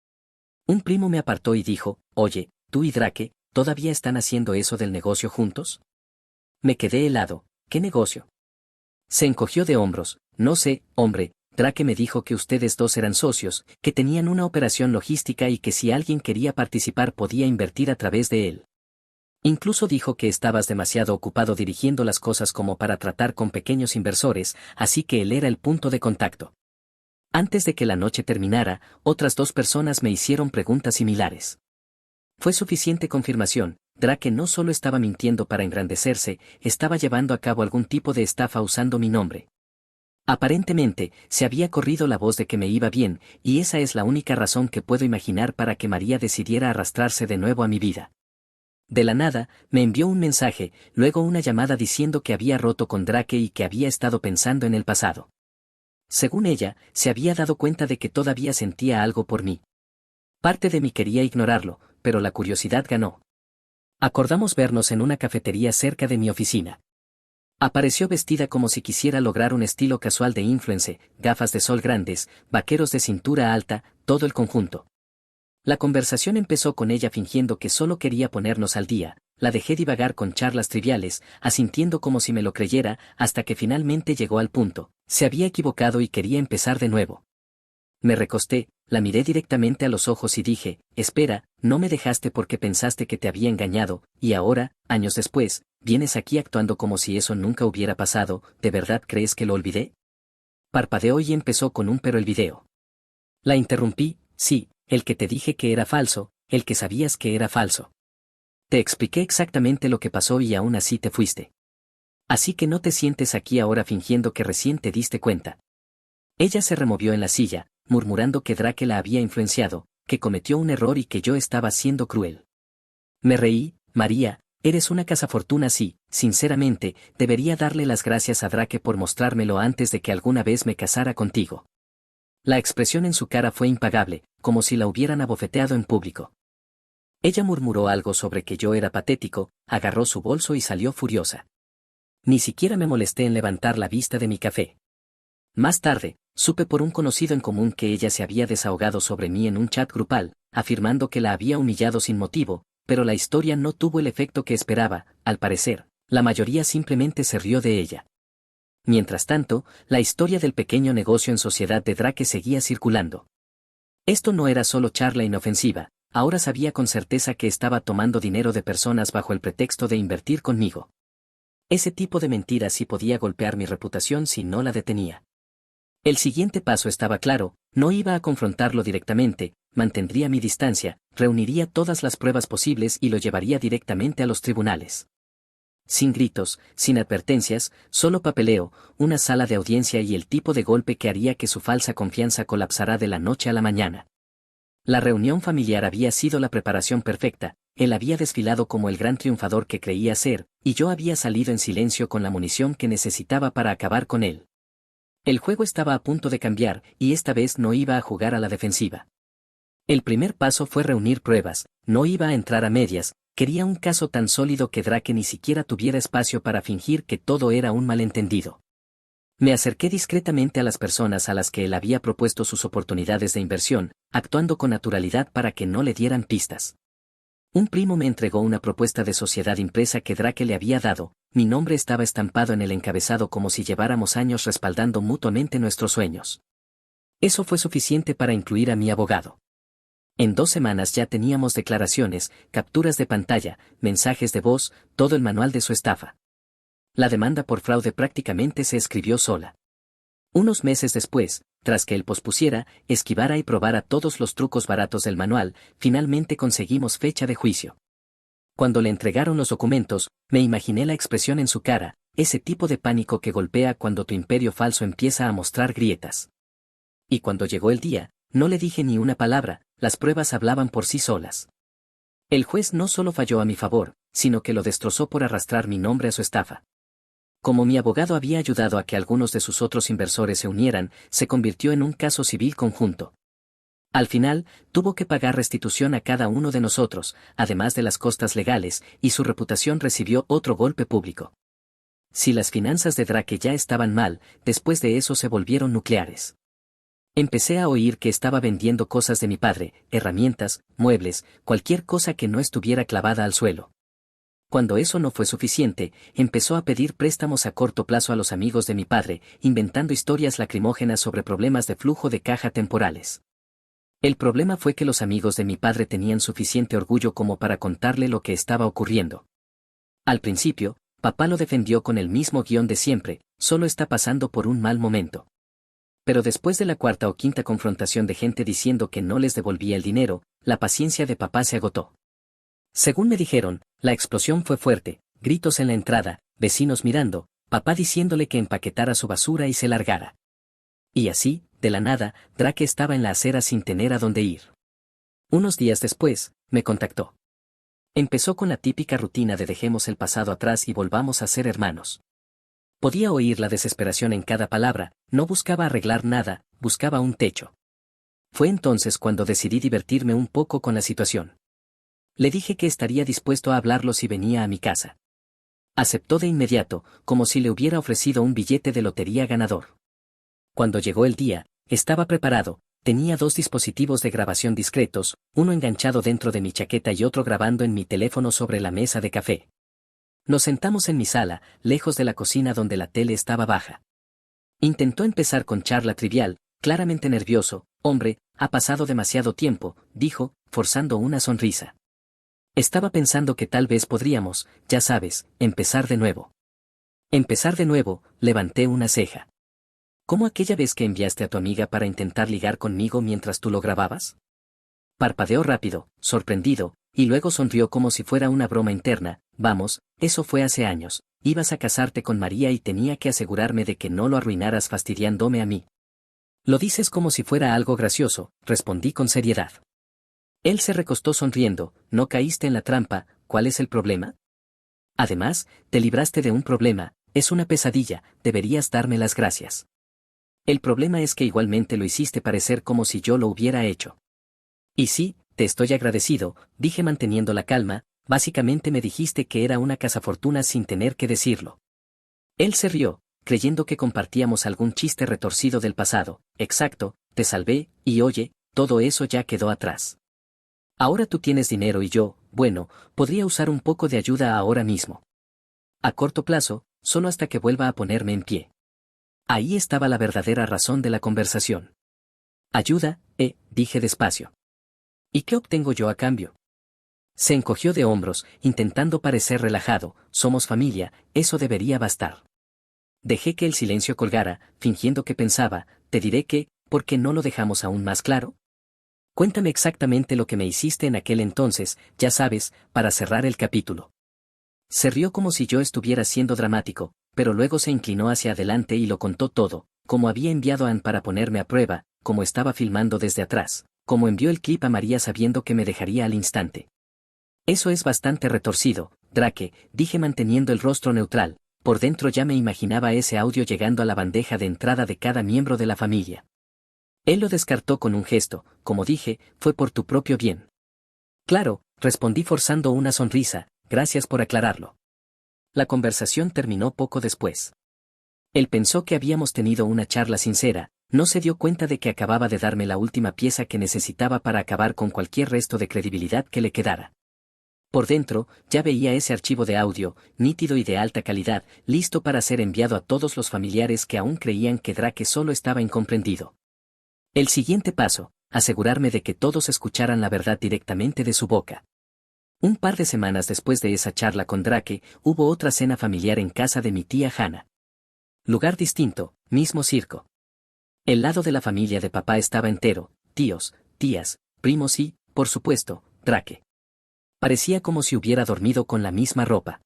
S1: Un primo me apartó y dijo, oye, tú y Drake, ¿todavía están haciendo eso del negocio juntos? Me quedé helado, ¿qué negocio? Se encogió de hombros, no sé, hombre, Drake me dijo que ustedes dos eran socios, que tenían una operación logística y que si alguien quería participar podía invertir a través de él. Incluso dijo que estabas demasiado ocupado dirigiendo las cosas como para tratar con pequeños inversores, así que él era el punto de contacto. Antes de que la noche terminara, otras 2 personas me hicieron preguntas similares. Fue suficiente confirmación, Drake no solo estaba mintiendo para engrandecerse, estaba llevando a cabo algún tipo de estafa usando mi nombre. Aparentemente, se había corrido la voz de que me iba bien, y esa es la única razón que puedo imaginar para que María decidiera arrastrarse de nuevo a mi vida. De la nada, me envió un mensaje, luego una llamada diciendo que había roto con Drake y que había estado pensando en el pasado. Según ella, se había dado cuenta de que todavía sentía algo por mí. Parte de mí quería ignorarlo, pero la curiosidad ganó. Acordamos vernos en una cafetería cerca de mi oficina. Apareció vestida como si quisiera lograr un estilo casual de influencer, gafas de sol grandes, vaqueros de cintura alta, todo el conjunto. La conversación empezó con ella fingiendo que solo quería ponernos al día, la dejé divagar con charlas triviales, asintiendo como si me lo creyera, hasta que finalmente llegó al punto, se había equivocado y quería empezar de nuevo. Me recosté, la miré directamente a los ojos y dije, espera, no me dejaste porque pensaste que te había engañado, y ahora, años después, vienes aquí actuando como si eso nunca hubiera pasado, ¿de verdad crees que lo olvidé? Parpadeó y empezó con un pero el video. La interrumpí, sí, el que te dije que era falso, el que sabías que era falso. Te expliqué exactamente lo que pasó y aún así te fuiste. Así que no te sientes aquí ahora fingiendo que recién te diste cuenta. Ella se removió en la silla, murmurando que Drake la había influenciado, que cometió un error y que yo estaba siendo cruel. Me reí, María, eres una cazafortunas y, sinceramente, debería darle las gracias a Drake por mostrármelo antes de que alguna vez me casara contigo. La expresión en su cara fue impagable, como si la hubieran abofeteado en público. Ella murmuró algo sobre que yo era patético, agarró su bolso y salió furiosa. Ni siquiera me molesté en levantar la vista de mi café. Más tarde, supe por un conocido en común que ella se había desahogado sobre mí en un chat grupal, afirmando que la había humillado sin motivo, pero la historia no tuvo el efecto que esperaba, al parecer, la mayoría simplemente se rió de ella. Mientras tanto, la historia del pequeño negocio en sociedad de Drake seguía circulando. Esto no era solo charla inofensiva, ahora sabía con certeza que estaba tomando dinero de personas bajo el pretexto de invertir conmigo. Ese tipo de mentiras sí podía golpear mi reputación si no la detenía. El siguiente paso estaba claro, no iba a confrontarlo directamente, mantendría mi distancia, reuniría todas las pruebas posibles y lo llevaría directamente a los tribunales. Sin gritos, sin advertencias, solo papeleo, una sala de audiencia y el tipo de golpe que haría que su falsa confianza colapsara de la noche a la mañana. La reunión familiar había sido la preparación perfecta, él había desfilado como el gran triunfador que creía ser, y yo había salido en silencio con la munición que necesitaba para acabar con él. El juego estaba a punto de cambiar, y esta vez no iba a jugar a la defensiva. El primer paso fue reunir pruebas, no iba a entrar a medias, quería un caso tan sólido que Drake ni siquiera tuviera espacio para fingir que todo era un malentendido. Me acerqué discretamente a las personas a las que él había propuesto sus oportunidades de inversión, actuando con naturalidad para que no le dieran pistas. Un primo me entregó una propuesta de sociedad impresa que Drake le había dado, mi nombre estaba estampado en el encabezado como si lleváramos años respaldando mutuamente nuestros sueños. Eso fue suficiente para incluir a mi abogado. En 2 semanas ya teníamos declaraciones, capturas de pantalla, mensajes de voz, todo el manual de su estafa. La demanda por fraude prácticamente se escribió sola. Unos meses después, tras que él pospusiera, esquivara y probara todos los trucos baratos del manual, finalmente conseguimos fecha de juicio. Cuando le entregaron los documentos, me imaginé la expresión en su cara, ese tipo de pánico que golpea cuando tu imperio falso empieza a mostrar grietas. Y cuando llegó el día, no le dije ni una palabra, las pruebas hablaban por sí solas. El juez no solo falló a mi favor, sino que lo destrozó por arrastrar mi nombre a su estafa. Como mi abogado había ayudado a que algunos de sus otros inversores se unieran, se convirtió en un caso civil conjunto. Al final, tuvo que pagar restitución a cada uno de nosotros, además de las costas legales, y su reputación recibió otro golpe público. Si las finanzas de Drake ya estaban mal, después de eso se volvieron nucleares. Empecé a oír que estaba vendiendo cosas de mi padre, herramientas, muebles, cualquier cosa que no estuviera clavada al suelo. Cuando eso no fue suficiente, empezó a pedir préstamos a corto plazo a los amigos de mi padre, inventando historias lacrimógenas sobre problemas de flujo de caja temporales. El problema fue que los amigos de mi padre tenían suficiente orgullo como para contarle lo que estaba ocurriendo. Al principio, papá lo defendió con el mismo guión de siempre, solo está pasando por un mal momento. Pero después de la cuarta o quinta confrontación de gente diciendo que no les devolvía el dinero, la paciencia de papá se agotó. Según me dijeron, la explosión fue fuerte, gritos en la entrada, vecinos mirando, papá diciéndole que empaquetara su basura y se largara. Y así, de la nada, Drake estaba en la acera sin tener a dónde ir. Unos días después, me contactó. Empezó con la típica rutina de dejemos el pasado atrás y volvamos a ser hermanos. Podía oír la desesperación en cada palabra, no buscaba arreglar nada, buscaba un techo. Fue entonces cuando decidí divertirme un poco con la situación. Le dije que estaría dispuesto a hablarlo si venía a mi casa. Aceptó de inmediato, como si le hubiera ofrecido un billete de lotería ganador. Cuando llegó el día, estaba preparado, tenía 2 dispositivos de grabación discretos, uno enganchado dentro de mi chaqueta y otro grabando en mi teléfono sobre la mesa de café. Nos sentamos en mi sala, lejos de la cocina donde la tele estaba baja. Intentó empezar con charla trivial, claramente nervioso, hombre, ha pasado demasiado tiempo, dijo, forzando una sonrisa. Estaba pensando que tal vez podríamos, ya sabes, empezar de nuevo. Empezar de nuevo, levanté una ceja. ¿Cómo aquella vez que enviaste a tu amiga para intentar ligar conmigo mientras tú lo grababas? Parpadeó rápido, sorprendido, y luego sonrió como si fuera una broma interna. Vamos, eso fue hace años. Ibas a casarte con María y tenía que asegurarme de que no lo arruinaras fastidiándome a mí. Lo dices como si fuera algo gracioso, respondí con seriedad. Él se recostó sonriendo. No caíste en la trampa. ¿Cuál es el problema? Además, te libraste de un problema. Es una pesadilla. Deberías darme las gracias. El problema es que igualmente lo hiciste parecer como si yo lo hubiera hecho. Y sí, te estoy agradecido, dije manteniendo la calma. Básicamente me dijiste que era una cazafortunas sin tener que decirlo. Él se rió, creyendo que compartíamos algún chiste retorcido del pasado. Exacto, te salvé, y oye, todo eso ya quedó atrás. Ahora tú tienes dinero y yo, bueno, podría usar un poco de ayuda ahora mismo. A corto plazo, solo hasta que vuelva a ponerme en pie. Ahí estaba la verdadera razón de la conversación. Ayuda, dije despacio. ¿Y qué obtengo yo a cambio? Se encogió de hombros, intentando parecer relajado. Somos familia, eso debería bastar. Dejé que el silencio colgara, fingiendo que pensaba. Te diré que, ¿por qué no lo dejamos aún más claro? Cuéntame exactamente lo que me hiciste en aquel entonces, ya sabes, para cerrar el capítulo. Se rió como si yo estuviera siendo dramático, pero luego se inclinó hacia adelante y lo contó todo, como había enviado a Ann para ponerme a prueba, como estaba filmando desde atrás, como envió el clip a María sabiendo que me dejaría al instante. Eso es bastante retorcido, Drake, dije manteniendo el rostro neutral. Por dentro ya me imaginaba ese audio llegando a la bandeja de entrada de cada miembro de la familia. Él lo descartó con un gesto. Como dije, fue por tu propio bien. Claro, respondí forzando una sonrisa. Gracias por aclararlo. La conversación terminó poco después. Él pensó que habíamos tenido una charla sincera. No se dio cuenta de que acababa de darme la última pieza que necesitaba para acabar con cualquier resto de credibilidad que le quedara. Por dentro, ya veía ese archivo de audio, nítido y de alta calidad, listo para ser enviado a todos los familiares que aún creían que Drake solo estaba incomprendido. El siguiente paso, asegurarme de que todos escucharan la verdad directamente de su boca. Un par de semanas después de esa charla con Drake, hubo otra cena familiar en casa de mi tía Hannah. Lugar distinto, mismo circo. El lado de la familia de papá estaba entero, tíos, tías, primos y, por supuesto, Drake. Parecía como si hubiera dormido con la misma ropa.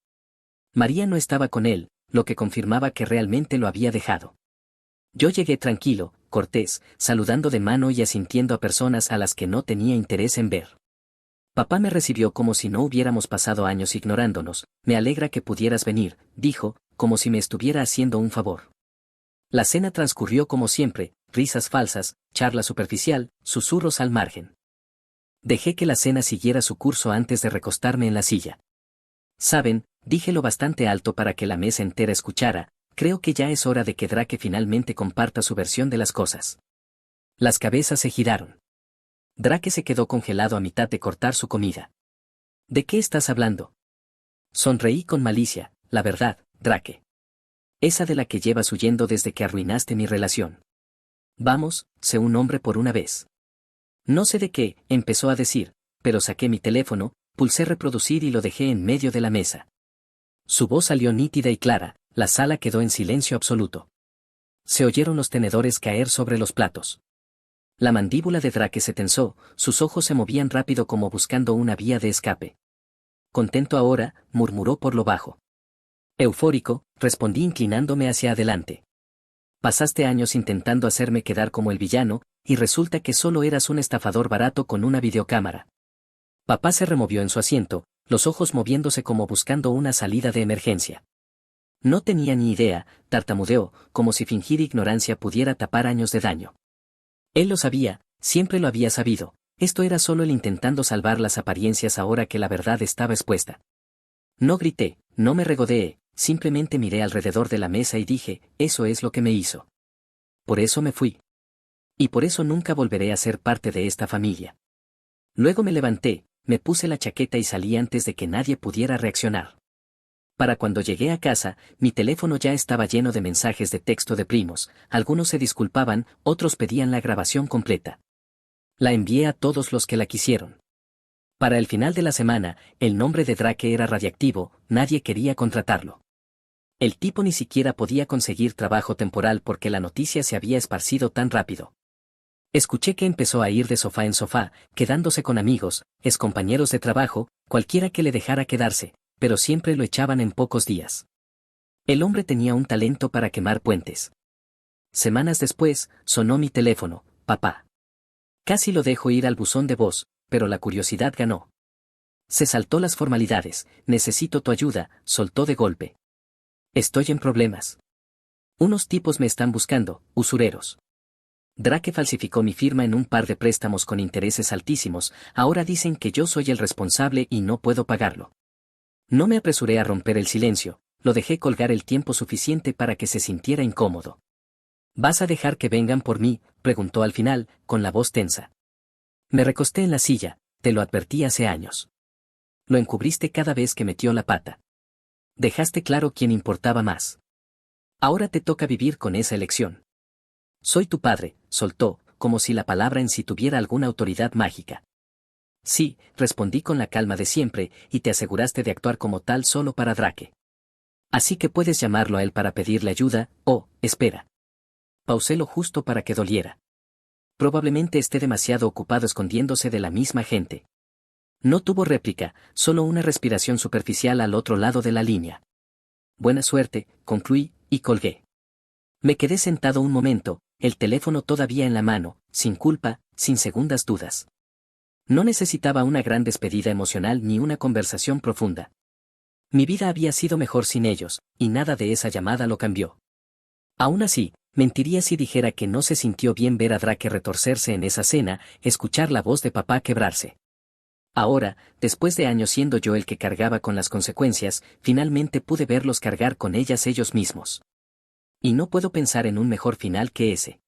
S1: María no estaba con él, lo que confirmaba que realmente lo había dejado. Yo llegué tranquilo, cortés, saludando de mano y asintiendo a personas a las que no tenía interés en ver. Papá me recibió como si no hubiéramos pasado años ignorándonos. Me alegra que pudieras venir, dijo, como si me estuviera haciendo un favor. La cena transcurrió como siempre, risas falsas, charla superficial, susurros al margen. Dejé que la cena siguiera su curso antes de recostarme en la silla. Saben, dije lo bastante alto para que la mesa entera escuchara, creo que ya es hora de que Drake finalmente comparta su versión de las cosas. Las cabezas se giraron. Drake se quedó congelado a mitad de cortar su comida. ¿De qué estás hablando? Sonreí con malicia. La verdad, Drake. Esa de la que llevas huyendo desde que arruinaste mi relación. Vamos, sé un hombre por una vez. No sé de qué, empezó a decir, pero saqué mi teléfono, pulsé reproducir y lo dejé en medio de la mesa. Su voz salió nítida y clara, la sala quedó en silencio absoluto. Se oyeron los tenedores caer sobre los platos. La mandíbula de Drake se tensó, sus ojos se movían rápido como buscando una vía de escape. Contento ahora, murmuró por lo bajo. Eufórico, respondí inclinándome hacia adelante. Pasaste años intentando hacerme quedar como el villano, y resulta que solo eras un estafador barato con una videocámara. Papá se removió en su asiento, los ojos moviéndose como buscando una salida de emergencia. No tenía ni idea, tartamudeó, como si fingir ignorancia pudiera tapar años de daño. Él lo sabía, siempre lo había sabido, esto era solo él intentando salvar las apariencias ahora que la verdad estaba expuesta. No grité, no me regodeé, simplemente miré alrededor de la mesa y dije, eso es lo que me hizo. Por eso me fui. Y por eso nunca volveré a ser parte de esta familia. Luego me levanté, me puse la chaqueta y salí antes de que nadie pudiera reaccionar. Para cuando llegué a casa, mi teléfono ya estaba lleno de mensajes de texto de primos, algunos se disculpaban, otros pedían la grabación completa. La envié a todos los que la quisieron. Para el final de la semana, el nombre de Drake era radiactivo, nadie quería contratarlo. El tipo ni siquiera podía conseguir trabajo temporal porque la noticia se había esparcido tan rápido. Escuché que empezó a ir de sofá en sofá, quedándose con amigos, excompañeros de trabajo, cualquiera que le dejara quedarse, pero siempre lo echaban en pocos días. El hombre tenía un talento para quemar puentes. Semanas después, sonó mi teléfono, papá. Casi lo dejo ir al buzón de voz, pero la curiosidad ganó. Se saltó las formalidades, necesito tu ayuda, soltó de golpe. Estoy en problemas. Unos tipos me están buscando, usureros. Drake falsificó mi firma en un par de préstamos con intereses altísimos, ahora dicen que yo soy el responsable y no puedo pagarlo. No me apresuré a romper el silencio, lo dejé colgar el tiempo suficiente para que se sintiera incómodo. ¿Vas a dejar que vengan por mí?, preguntó al final, con la voz tensa. Me recosté en la silla, te lo advertí hace años. Lo encubriste cada vez que metió la pata. Dejaste claro quién importaba más. Ahora te toca vivir con esa elección. Soy tu padre, soltó, como si la palabra en sí tuviera alguna autoridad mágica. Sí, respondí con la calma de siempre, y te aseguraste de actuar como tal solo para Drake. Así que puedes llamarlo a él para pedirle ayuda, espera. Pausé lo justo para que doliera. Probablemente esté demasiado ocupado escondiéndose de la misma gente. No tuvo réplica, solo una respiración superficial al otro lado de la línea. Buena suerte, concluí, y colgué. Me quedé sentado un momento, el teléfono todavía en la mano, sin culpa, sin segundas dudas. No necesitaba una gran despedida emocional ni una conversación profunda. Mi vida había sido mejor sin ellos, y nada de esa llamada lo cambió. Aún así, mentiría si dijera que no se sintió bien ver a Drake retorcerse en esa cena, escuchar la voz de papá quebrarse. Ahora, después de años siendo yo el que cargaba con las consecuencias, finalmente pude verlos cargar con ellas ellos mismos. Y no puedo pensar en un mejor final que ese.